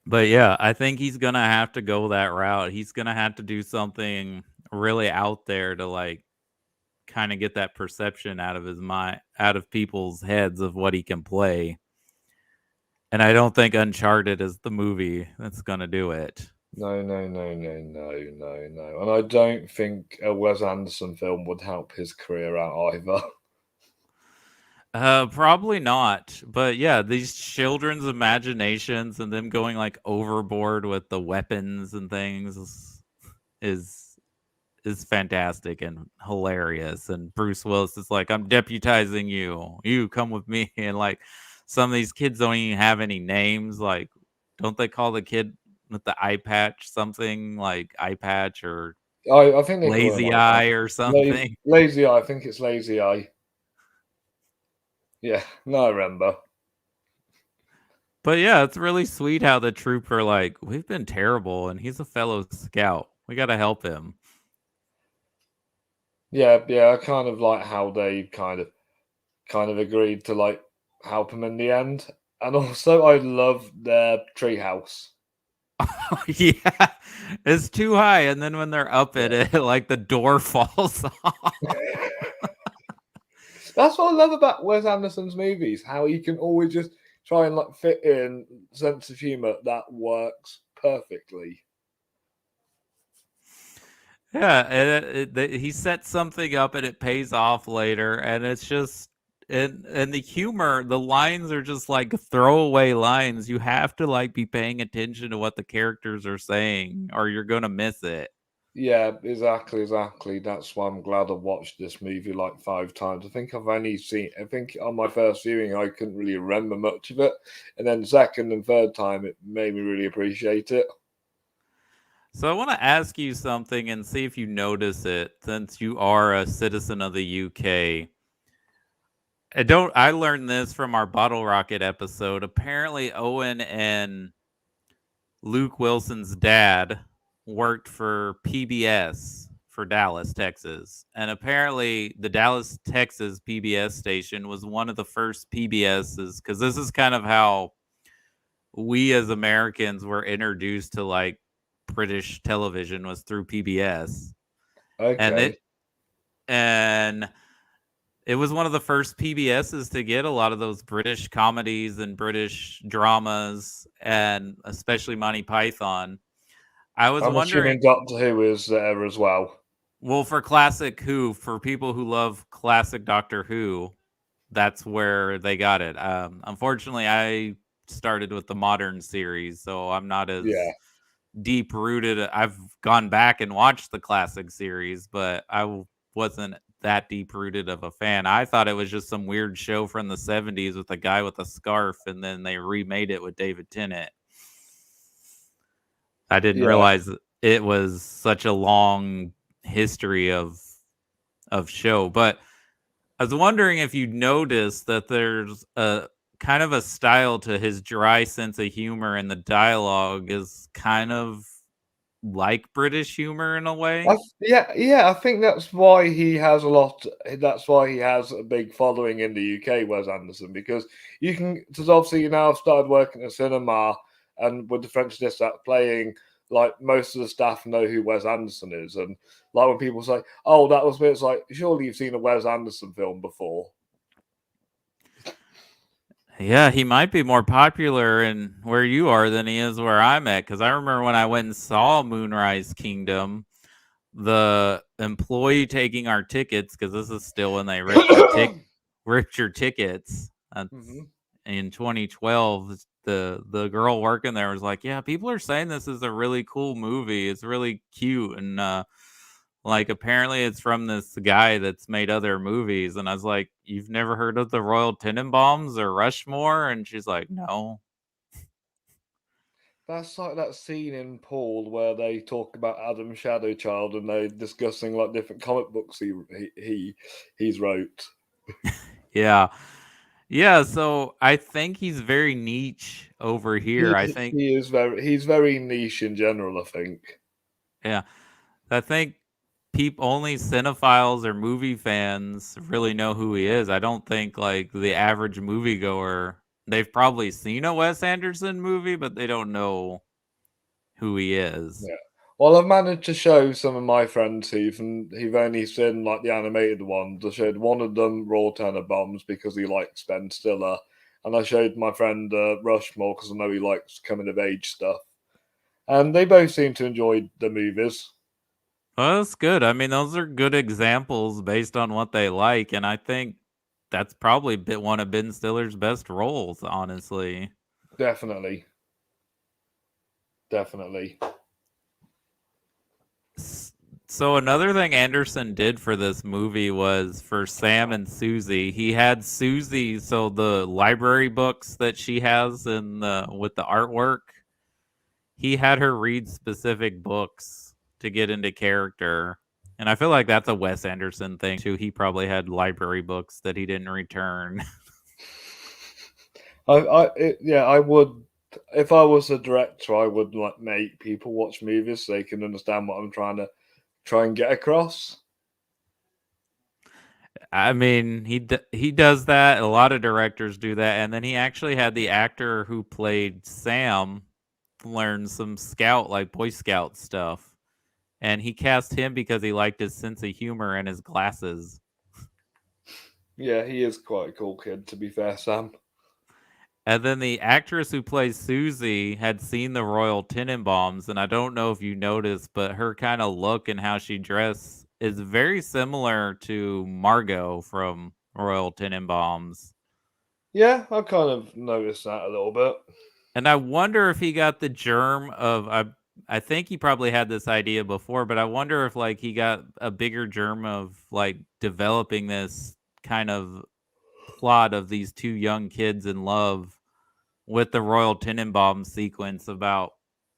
But yeah, I think he's gonna have to go that route. He's gonna have to do something really out there to like kind of get that perception out of his mind, out of people's heads of what he can play. And I don't think Uncharted is the movie that's gonna do it. No, no, no, no, no, no, no. And I don't think a Wes Anderson film would help his career out either. Probably not. But yeah, these children's imaginations and them going like overboard with the weapons and things is is fantastic and hilarious. And Bruce Willis is like, I'm deputizing you. You come with me. And like some of these kids don't even have any names. Like, don't they call the kid with the eye patch something like eye patch or I think they call him lazy like that. eye or something? Lazy Eye. I think it's Lazy Eye. Yeah, no, I remember. But yeah, it's really sweet how the troop are like, we've been terrible, and he's a fellow scout. We got to help him. Yeah, yeah. I kind of like how they kind of agreed to like help him in the end, and also I love their treehouse. Yeah, it's too high, and then when they're up at Yeah. it, like the door falls off. That's what I love about Wes Anderson's movies. How he can always just try and like fit in sense of humor that works perfectly. Yeah, and he sets something up, and it pays off later, and it's just and the humor, the lines are just like throwaway lines. You have to like be paying attention to what the characters are saying, or you're gonna miss it. Yeah, exactly, exactly. That's why I'm glad I watched this movie like 5 times. I think I've only seen. I think on my first viewing, I couldn't really remember much of it, and then second and third time, it made me really appreciate it. So I want to ask you something and see if you notice it, since you are a citizen of the UK. I learned this from our Bottle Rocket episode. Apparently Owen and Luke Wilson's dad worked for PBS for Dallas, Texas. And apparently the Dallas, Texas PBS station was one of the first PBSs, cuz this is kind of how we as Americans were introduced to like British television, was through PBS. And Okay. and it was one of the first PBSs to get a lot of those British comedies and British dramas, and especially Monty Python. I was I'm wondering, assuming Doctor Who is there as well. well, for classic Who, for people who love classic Doctor Who, that's where they got it. Unfortunately, I started with the modern series, so I'm not Yeah. as deep rooted. I've gone back and watched the classic series, but wasn't that deep rooted of a fan. I thought it was just some weird show from the 70s with a guy with a scarf, and then they remade it with David Tennant. I didn't Yeah. realize it was such a long history of show. But I was wondering if you noticed that there's a kind of a style to his dry sense of humor, and the dialogue is kind of like British humor in a way. Yeah, yeah, I think that's why he has a lot. That's why he has a big following in the UK, Wes Anderson, because you can. Because obviously, you now have started working at cinema, and with the French dispatch playing, like most of the staff know who Wes Anderson is, and like when people say, "Oh, that was me," it's like surely you've seen a Wes Anderson film before. Yeah, he might be more popular in where you are than he is where I'm at. Because I remember when I went and saw Moonrise Kingdom, the employee taking our tickets, because this is still when they ripped your tickets. That's Mhm. in 2012. The girl working there was like, "Yeah, people are saying this is a really cool movie. It's really cute, and like apparently it's from this guy that's made other movies." And I was like, "You've never heard of the Royal Tenenbaums or Rushmore?" And she's like, "No." That's like that scene in Paul where they talk about Adam Shadowchild and they're discussing like different comic books he's wrote. Yeah. Yeah, so I think he's very niche over here. I think He's very niche in general, I think. yeah. I think only cinephiles or movie fans really know who he is. I don't think like the average moviegoer, they've probably seen a Wes Anderson movie, but they don't know who he is. Yeah. Well, I've managed to show some of my friends who've only seen like the animated ones. I showed one of them Raw Bombs because he likes Ben Stiller, and I showed my friend Rushmore because I know he likes coming of age stuff. And they both seem to enjoy the movies. Well, that's good. I mean, those are good examples based on what they like, and I think that's probably one of Ben Stiller's best roles, honestly. Definitely, definitely. So another thing Anderson did for this movie was for Sam and Susie. He had Susie, so the library books that she has in the with the artwork, he had her read specific books to get into character. And I feel like that's a Wes Anderson thing too. He probably had library books that he didn't return. Yeah, I would. If I was a director, I would like make people watch movies so they can understand what I'm trying to try and get across. I mean, he does that. A lot of directors do that. And then he actually had the actor who played Sam learn some scout like Boy Scout stuff. And he cast him because he liked his sense of humor and his glasses. Yeah, he is quite a cool kid, to be fair, Sam. And then the actress who plays Susie had seen the Royal Tenenbaums, and I don't know if you noticed, but her kind of look and how she dressed is very similar to Margot from Royal Tenenbaums. Yeah, I kind of noticed that a little bit. And I wonder if he got the germ of I think he probably had this idea before, but I wonder if like he got a bigger germ of like developing this kind of plot of these two young kids in love with the Royal Tenenbaum sequence about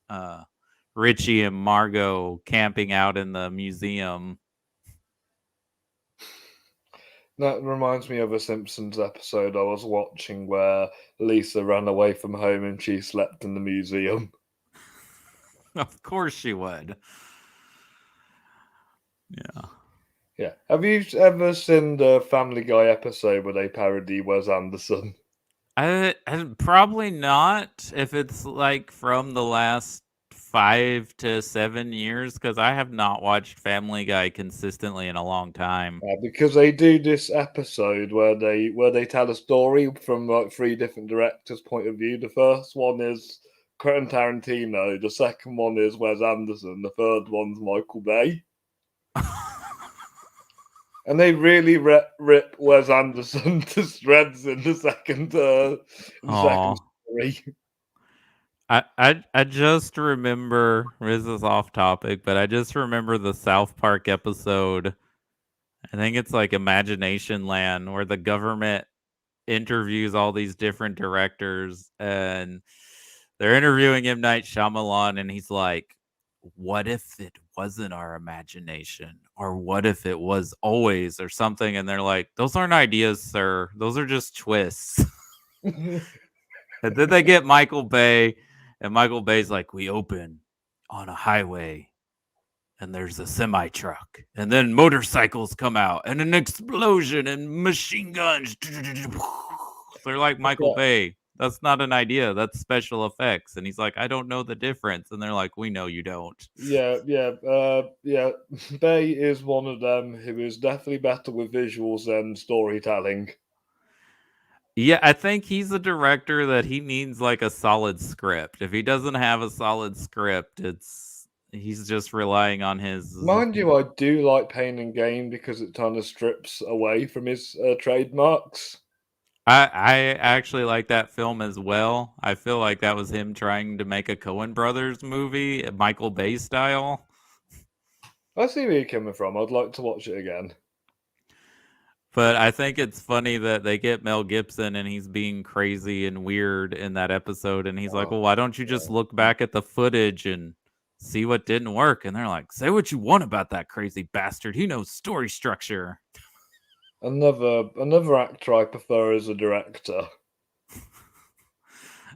uh Richie and Margot camping out in the museum. That reminds me of a Simpsons episode I was watching where Lisa ran away from home and she slept in the museum. Of course she would. Yeah. Yeah. Have you ever seen the Family Guy episode where they parody Wes Anderson? I probably not if it's like from the last 5 to 7 years because I have not watched Family Guy consistently in a long time. Because they do this episode where they tell a story from like three different directors' point of view. The first one is Quentin Tarantino. The second one is Wes Anderson. The third one's Michael Bay. And they really rip Wes Anderson to shreds in the second Oh, story. I just remember this is off topic, but I just remember the South Park episode. I think it's like Imagination Land where the government interviews all these different directors and they're interviewing M. Night Shyamalan and he's like, what if it wasn't our imagination? Or what if it was always or something? And they're like, those aren't ideas, sir. Those are just twists. And then they get Michael Bay, and Michael Bay's like, we open on a highway and there's a semi truck, and then motorcycles come out, and an explosion, and machine guns. They're like Michael Bay. That's not an idea. That's special effects." And he's like, "I don't know the difference." And they're like, "We know you don't." Yeah. Bay is one of them who is definitely better with visuals than storytelling. Yeah, I think he's a director that he needs like a solid script. If he doesn't have a solid script, it's he's just relying on his. Mind you, I do like Pain and Gain because it kind of strips away from his trademarks. I actually like that film as well. I feel like that was him trying to make a Coen Brothers movie, Michael Bay style. I see where you're coming from. I'd like to watch it again. But I think it's funny that they get Mel Gibson and he's being crazy and weird in that episode. And he's like, Oh, "Well, why don't you just look back at the footage and see what didn't work?" And they're like, "Say what you want about that crazy bastard. He knows story structure." another actor I prefer as a director.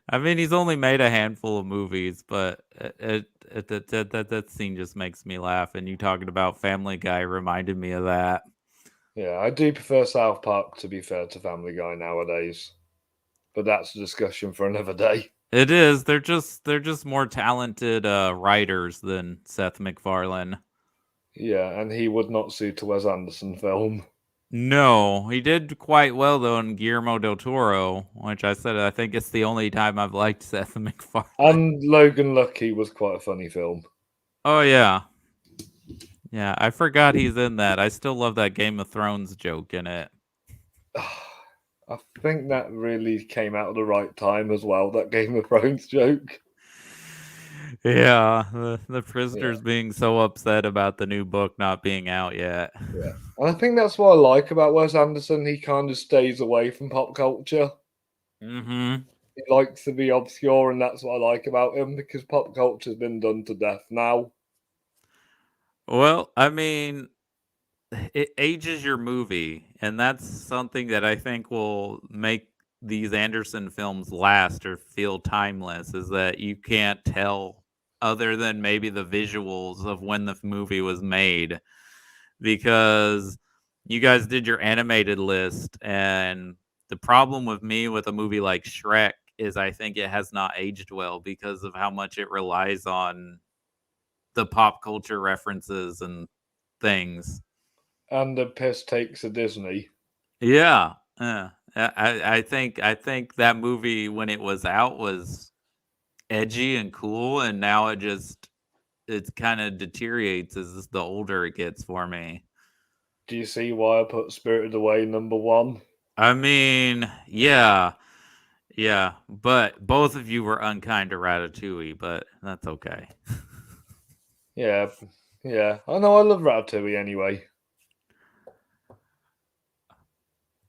I mean, he's only made a handful of movies, but that scene just makes me laugh. And you talking about Family Guy reminded me of that. Yeah, I do prefer South Park to be fair to Family Guy nowadays, but that's a discussion for another day. It is. They're just more talented writers than Seth MacFarlane. Yeah, and he would not suit a Wes Anderson film. No, he did quite well though in Guillermo del Toro, which I said I think it's the only time I've liked Seth MacFarlane. And Logan Lucky was quite a funny film. Oh yeah, yeah. I forgot he's in that. I still love that Game of Thrones joke in it. I think that really came out at the right time as well, that Game of Thrones joke. Yeah, the Yeah, prisoners being so upset about the new book not being out yet. yeah. And I think that's what I like about Wes Anderson. He kind of stays away from pop culture. Mm-hmm. He likes to be obscure, and that's what I like about him because pop culture's been done to death now. Well, I mean, it ages your movie, and that's something that I think will make these Anderson films last or feel timeless. Is that you can't tell other than maybe the visuals of when the movie was made, because you guys did your animated list, and the problem with me with a movie like Shrek is I think it has not aged well because of how much it relies on the pop culture references and things. And the piss takes of Disney. Yeah, yeah. I think that movie when it was out was edgy and cool, and now it kind of deteriorates as the older it gets for me. Do you see why I put Spirited Away number one? I mean, yeah, yeah, but both of you were unkind to Ratatouille, but that's okay. Yeah, yeah. I know I love Ratatouille anyway.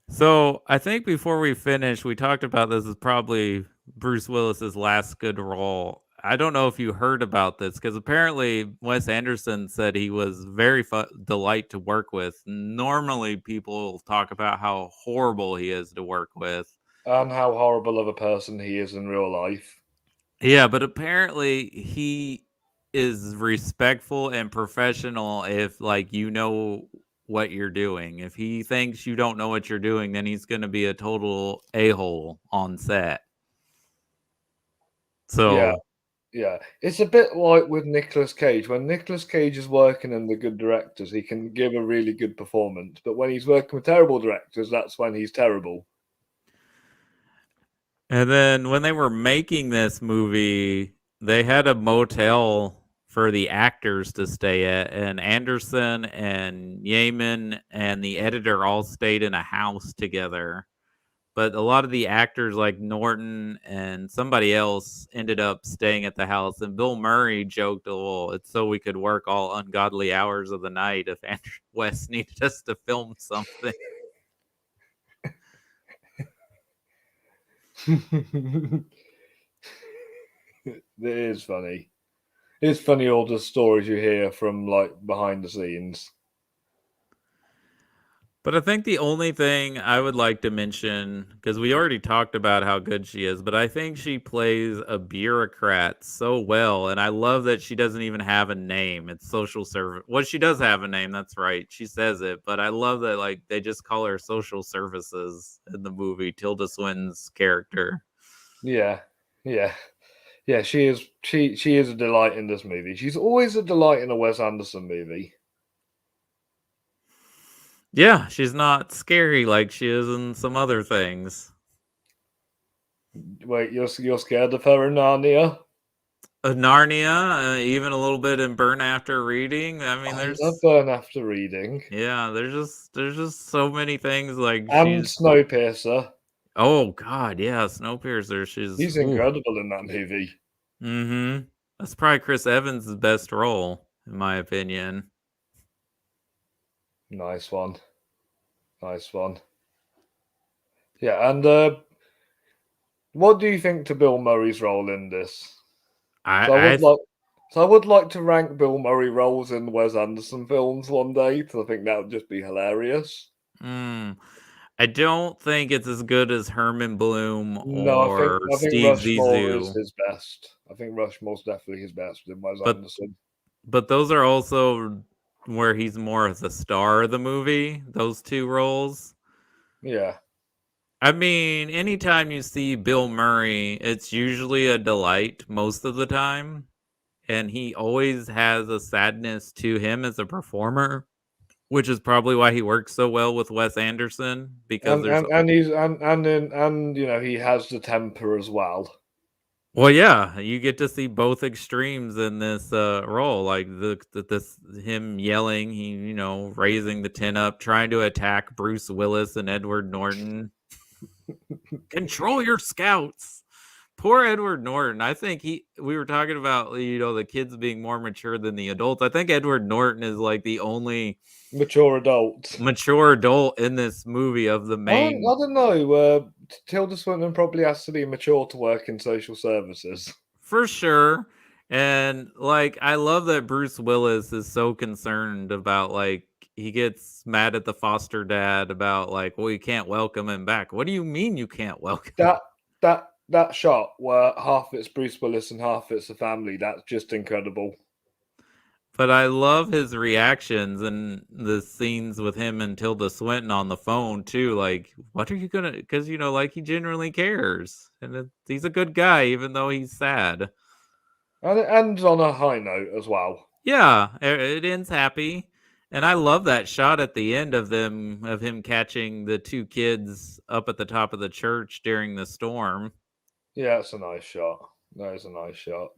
So I think before we finish, we talked about this is probably Bruce Willis's last good role. I don't know if you heard about this because apparently Wes Anderson said he was very delight to work with. Normally, people talk about how horrible he is to work with. And how horrible of a person he is in real life. Yeah, but apparently he is respectful and professional if like you know what you're doing. If he thinks you don't know what you're doing, then he's going to be a total a-hole on set. Yeah, So, yeah. It's a bit like with Nicolas Cage. When Nicolas Cage is working under good directors, he can give a really good performance. But when he's working with terrible directors, that's when he's terrible. and then when they were making this movie, they had a motel for the actors to stay at, and Anderson and Yeaman and the editor all stayed in a house together. But a lot of the actors like Norton and somebody else ended up staying at the house. And Bill Murray joked, "Well, it's so we could work all ungodly hours of the night if Andrew West needed us to film something." It is funny. It's funny all the stories you hear from like behind the scenes. But I think the only thing I would like to mention, because we already talked about how good she is, but I think she plays a bureaucrat so well. And I love that she doesn't even have a name. It's social service. Well, she does have a name. That's right. She says it. But I love that, like, they just call her social services in the movie, Tilda Swinton's character. Yeah, yeah, yeah. She is. She is a delight in this movie. She's always a delight in a Wes Anderson movie. Yeah, she's not scary like she is in some other things. Wait, you're scared of her in Narnia? Narnia, even a little bit in Burn After Reading. I mean, I love there's Burn After Reading yeah, there's just so many things like and she's. Snowpiercer. Oh God, yeah, Snowpiercer. She's He's ooh. incredible in that movie. Mm-hmm. That's probably Chris Evans' best role, in my opinion. Nice one, nice one. Yeah, and what do you think to Bill Murray's role in this? So I I would like, so I would like to rank Bill Murray roles in Wes Anderson films one day because I think that would just be hilarious. mm, I don't think it's as good as Herman Bloom No, or I think Steve Rushmore is Zissou, his best. I think Rushmore's definitely his best in Wes but Anderson. those are also where he's more of the star of the movie. Those two roles. Yeah, I mean, anytime you see Bill Murray, it's usually a delight most of the time, and he always has a sadness to him as a performer, which is probably why he works so well with Wes Anderson because there's and he's and you know he has the temper as well. well, yeah, you get to see both extremes in this role, like this him yelling, he raising the tin up, trying to attack Bruce Willis and Edward Norton. Control your scouts. Poor Edward Norton. I think we were talking about, the kids being more mature than the adults. I think Edward Norton is like the only Mature adult. mature adult in this movie of the main. I don't know. Tilda Swinton probably has to be mature to work in social services. For sure. And like I love that Bruce Willis is so concerned about like he gets mad at the foster dad about like, well, you can't welcome him back. What do you mean you can't welcome him? That shot where half it's Bruce Willis and half it's the family. That's just incredible. But I love his reactions and the scenes with him and Tilda Swinton on the phone too. Like, what are you gonna? Because like he genuinely cares, and he's a good guy, even though he's sad. And it ends on a high note as well. Yeah, it ends happy, and I love that shot at the end of him catching the two kids up at the top of the church during the storm. Yeah, it's a nice shot. That is a nice shot.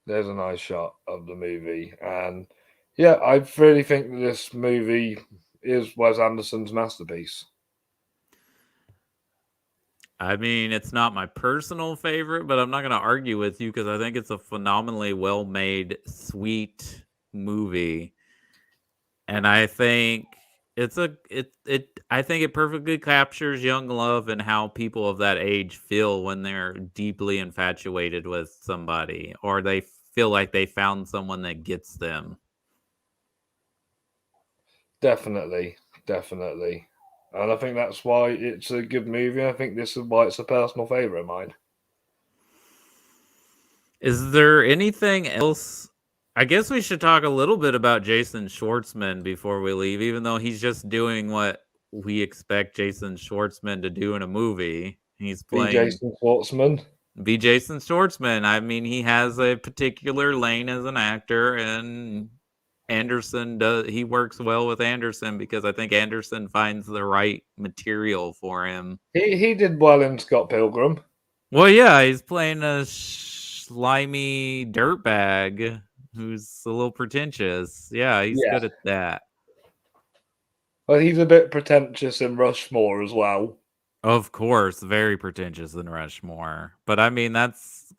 There's a nice shot of the movie, and yeah, I really think that this movie is Wes Anderson's masterpiece. I mean, it's not my personal favorite, but I'm not going to argue with you because I think it's a phenomenally well made, sweet movie, and I think I think it perfectly captures young love and how people of that age feel when they're deeply infatuated with somebody or they feel like they found someone that gets them. Definitely, definitely. And I think that's why it's a good movie. I think this is why it's a personal favorite of mine. Is there anything else? I guess we should talk a little bit about Jason Schwartzman before we leave, even though he's just doing what we expect Jason Schwartzman to do in a movie. He's Be playing Jason Schwartzman. be Jason Schwartzman. I mean, he has a particular lane as an actor, and he works well with Anderson because I think Anderson finds the right material for him. He did well in Scott Pilgrim. Well, yeah, he's playing a slimy dirtbag who's a little pretentious. Yeah, he's Yeah. good at that. Well, he's a bit pretentious in Rushmore as well. Of course, very pretentious in Rushmore. But I mean that's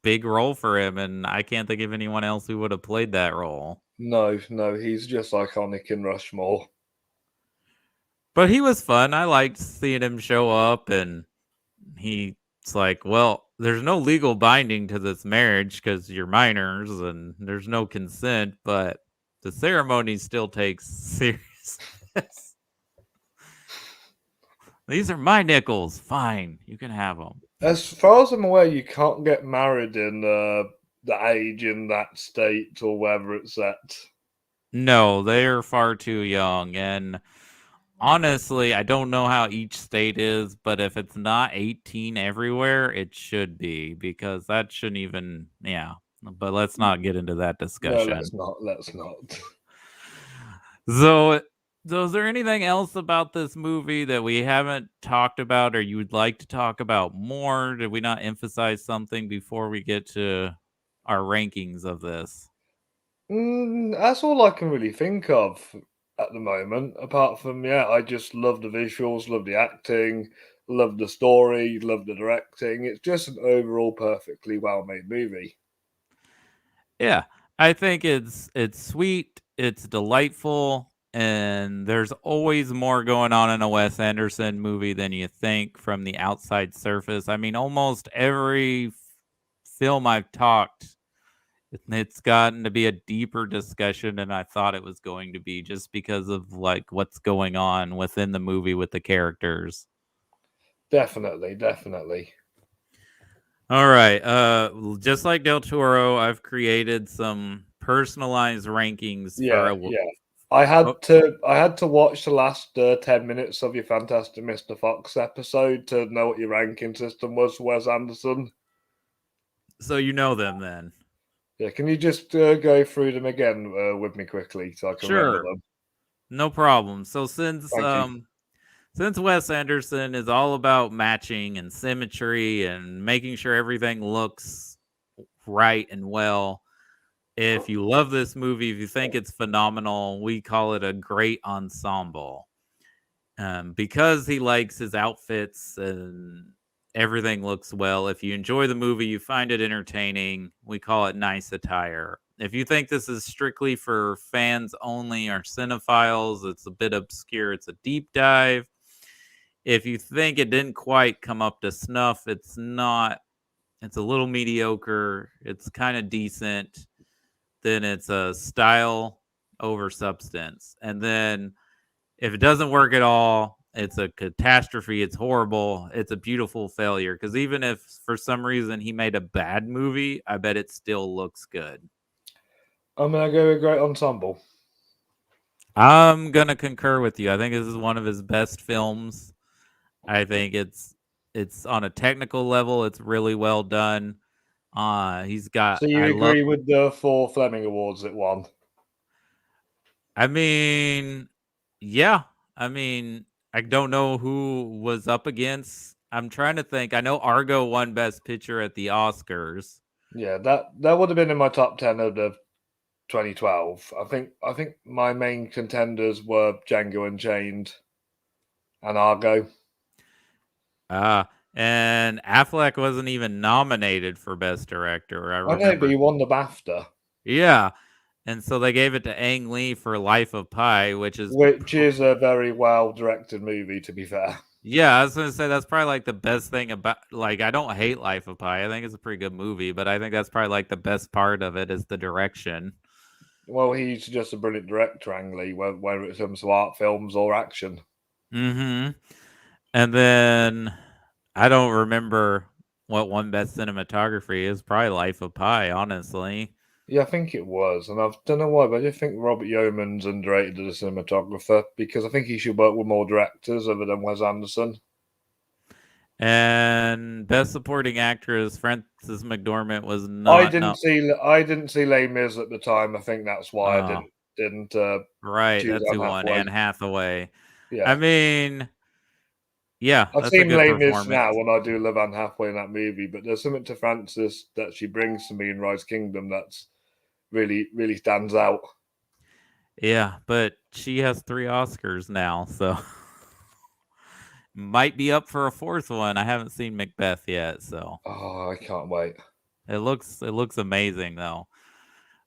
big role for him, and I can't think of anyone else who would have played that role. No, no, he's just iconic in Rushmore. But he was fun. I liked seeing him show up, and he's like, well, there's no legal binding to this marriage because you're minors and there's no consent, but the ceremony still takes seriousness. These are my nickels. Fine, you can have them. As far as I'm aware, you can't get married in the age in that state or wherever it's at. No, they're far too young. And honestly, I don't know how each state is, but if it's not 18 everywhere, it should be because that shouldn't even, yeah. But let's not get into that No, discussion. let's not. Let's not. So, so is there anything else about this movie that we haven't talked about or you would like to talk about more? Did we not emphasize something before we get to our rankings of this? That's all I can really think of at the moment. Apart from, yeah, I just love the visuals, love the acting, love the story, love the directing. It's just an overall perfectly well made movie. Yeah, I think it's sweet, it's delightful, and there's always more going on in a Wes Anderson movie than you think from the outside surface. I mean, almost every film I've talked, it's gotten to be a deeper discussion than I thought it was going to be, just because of like what's going on within the movie with the characters. Definitely, definitely. All right. Just like Del Toro, I've created some personalized rankings for Yeah, a. yeah. Oh, I had to watch the last 10 minutes of your Fantastic Mr. Fox episode to know what your ranking system was for Wes Anderson. so you know them then. Yeah, can you just go through them again with me quickly so I can remember Sure, them? no problem. So Thank you. since Wes Anderson is all about matching and symmetry and making sure everything looks right and well, if you love this movie, if you think it's phenomenal, we call it a great ensemble. Because he likes his outfits and everything looks well. If you enjoy the movie, you find it entertaining, we call it nice attire. If you think this is strictly for fans only or cinephiles, it's a bit obscure, it's a deep dive. If you think it didn't quite come up to snuff, it's not, it's a little mediocre, it's kind of decent, then it's a style over substance. And then if it doesn't work at all, it's a catastrophe. It's horrible. It's a beautiful failure. Because even if for some reason he made a bad movie, I bet it still looks good. I'm gonna go with great ensemble. I'm gonna concur with you. I think this is one of his best films. I think it's on a technical level, it's really well done. He's got So you I love. agree with the 4 Fleming Awards it won? I mean, yeah. I mean, I don't know who was up against. I'm trying to think. I know Argo won Best Picture at the Oscars. Yeah, that would have been in my top 10 of the 2012. I think my main contenders were Django Unchained and Argo. Ah, and Affleck wasn't even nominated for Best Director. I I know, but remember. he won the BAFTA, Yeah, and so they gave it to Ang Lee for Life of Pi, which is. which is a very well directed movie, to be fair. Yeah, I was gonna say that's probably like the best thing about. Like, I don't hate Life of Pi. I think it's a pretty good movie, but I think that's probably like the best part of it is the direction. Well, he's just a brilliant director, Ang Lee, whether it comes to art films or action. Mm-hmm. And then I don't remember what one best cinematography is. Probably Life of Pi, honestly. Yeah, I think it was, and I don't know why, but I just think Robert Yeoman's underrated as a cinematographer because I think he should work with more directors other than Wes Anderson. And best supporting actress Frances McDormand was I not didn't no. see I didn't see Les Mis at the time. I think that's why I Oh, didn't right. choose That's Anne who won. Hathaway. Anne Hathaway. I Yeah, mean, yeah, I've that's a seen good Les Mis performance. now, and I do love Anne Hathaway in that movie. But there's something to Frances that she brings to Moonrise Kingdom that's really stands out. Yeah, but she has 3 Oscars now, so might be up for a fourth one. I haven't seen Macbeth yet, so Oh, I can't wait. it looks amazing though.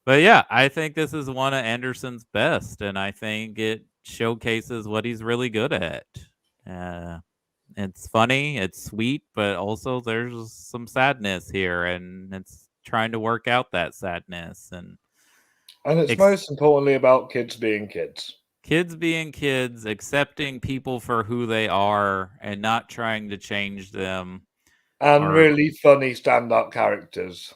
But yeah, I think this is one of Anderson's best, and I think it showcases what he's really good at. Uh, it's funny, it's sweet, but also there's some sadness here, and it's trying to work out that sadness and And it's ex- most importantly about kids being kids kids being kids, accepting people for who they are, and not trying to change them. and Or really funny stand-up characters.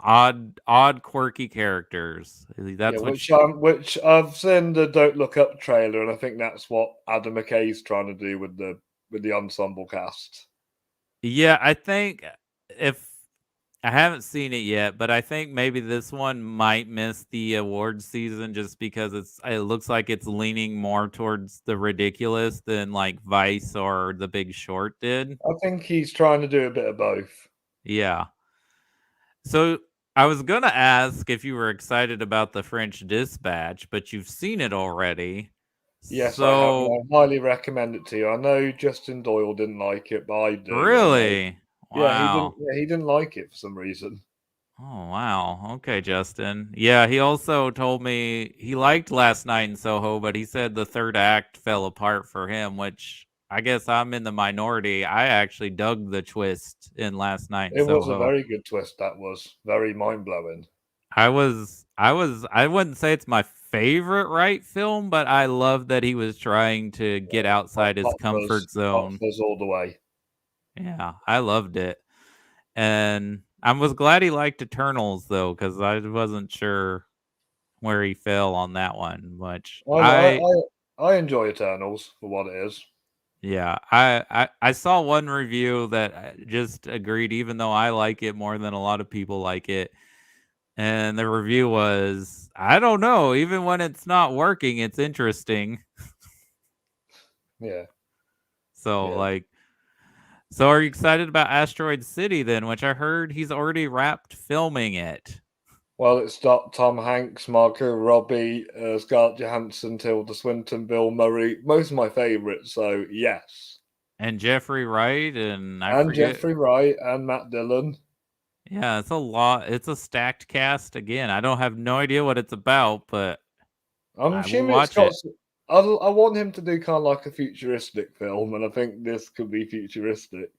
Odd, quirky characters. Yeah, That's what. which I've seen the Don't Look Up trailer, and I think that's what Adam McKay's trying to do with the ensemble cast. Yeah, I think if I haven't seen it yet, but I think maybe this one might miss the awards season just because it looks like it's leaning more towards the ridiculous than like Vice or The Big Short did. I think he's trying to do a bit of both. Yeah. So I was gonna ask if you were excited about The French Dispatch, but you've seen it already. Yes, I have, So and I highly recommend it to you. I know Justin Doyle didn't like it, but I do. I know. really, Yeah, he didn't. wow. Yeah, he didn't like it for some reason. Oh, wow. Okay, Justin. Yeah, he also told me he liked Last Night in Soho, but he said the third act fell apart for him, which I guess I'm in the minority. I actually dug the twist in Last Night in It was a Soho. very good twist. That was very mind blowing. I wouldn't say it's my favorite Wright film, but I love that he was trying to get outside his comfort Hot zone. fuzz all the way. Yeah, I loved it. And I was glad he liked Eternals though, because I wasn't sure where he fell on that one, which I I enjoy Eternals for what it is. yeah, I saw one review that just agreed, even though I like it more than a lot of people like it. And the review was, I don't know, even when it's not working, it's interesting. Yeah, So yeah. like, so are you excited about Asteroid City then? Which I heard he's already wrapped filming it. Well, it's got Tom Hanks, Margot Robbie, Scarlett Johansson, Tilda Swinton, Bill Murray. Most of my favourites. So yes, And Jeffrey Wright, and I and forget. Jeffrey Wright and Matt Dillon. Yeah, it's a lot. It's a stacked cast again. I don't have no idea what it's about, but I'm I will assuming it's watch got. it. I want him to do kind of like a futuristic film, and I think this could be futuristic.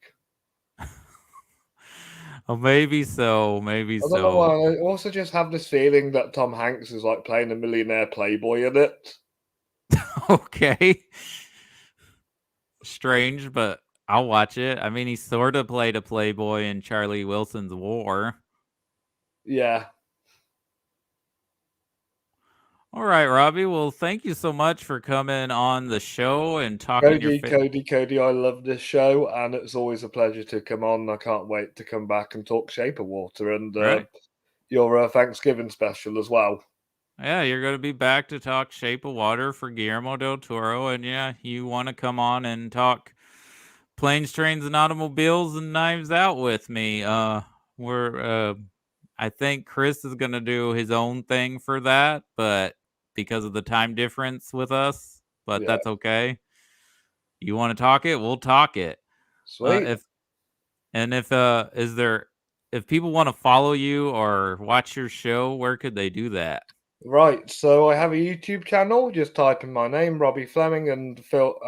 Oh, maybe so. Maybe I don't know so. why. I also just have this feeling that Tom Hanks is like playing a millionaire playboy in it. Okay. Strange, but I'll watch it. I mean, he sort of played a playboy in Charlie Wilson's War. Yeah, All right, Robbie. Well, thank you so much for coming on the show and talking your Cody. I love this show, and it's always a pleasure to come on. I can't wait to come back and talk Shape of Water and right. your Thanksgiving special as well. Yeah, you're going to be back to talk Shape of Water for Guillermo del Toro. And yeah, you want to come on and talk Planes, Trains, and Automobiles and Knives Out with me. I think Chris is going to do his own thing for that, but because of the time difference with us, but Yeah, that's okay. You want to talk it? We'll talk it. sweet. If and if is there if people want to follow you or watch your show, where could they do that? Right, so I have a YouTube channel. Just type in my name, Robbie Fleming, and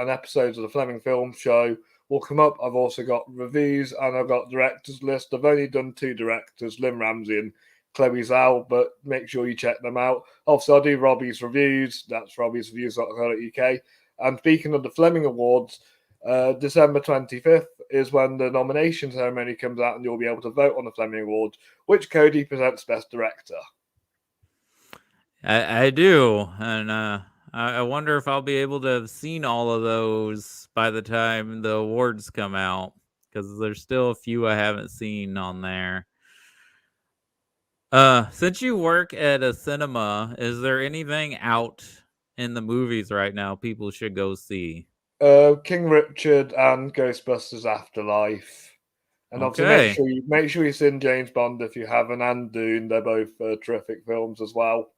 episodes of the Fleming Film Show will come up. I've also got reviews and I've got directors list. I've only done two directors, Lynn Ramsey and Chloe Zhao, but make sure you check them out. Obviously, I do Robbie's reviews. That's robbiesreviews.co.uk. And speaking of the Fleming Awards, December 25th is when the nomination ceremony comes out, and you'll be able to vote on the Fleming Awards, which Cody presents Best Director. I do, and I wonder if I'll be able to have seen all of those by the time the awards come out, because there's still a few I haven't seen on there. Since you work at a cinema, is there anything out in the movies right now people should go see? King Richard and Ghostbusters Afterlife, and obviously Okay, make sure you see James Bond if you haven't, and Dune. They're both terrific films as well.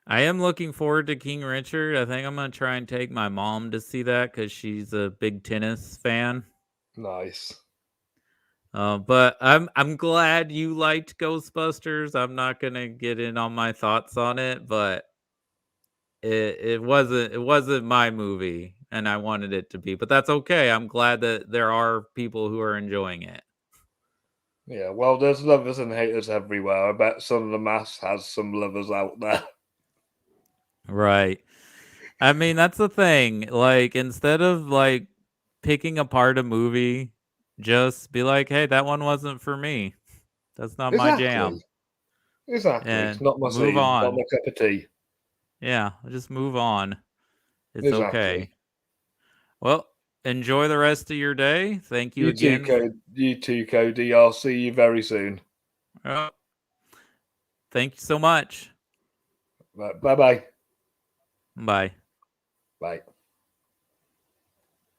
I am looking forward to King Richard. I think I'm gonna try and take my mom to see that because she's a big tennis fan. Nice. But I'm glad you liked Ghostbusters. I'm not gonna get in on my thoughts on it, but it wasn't my movie, and I wanted it to be. But that's okay. I'm glad that there are people who are enjoying it. Yeah, well, there's lovers and haters everywhere. I bet Son of the Mass has some lovers out there. Right. I mean, that's the thing. Like, instead of like picking apart a movie, just be like, "Hey, that one wasn't for me." That's not my jam. Exactly. It's And not my move scene, not on. my cup of tea. Yeah, just move on. It's Exactly. okay. Well, enjoy the rest of your day. Thank you You too, again. Cody. You too, Cody. I'll see you very soon. Thank you so much. Right, bye-bye. Bye. Bye.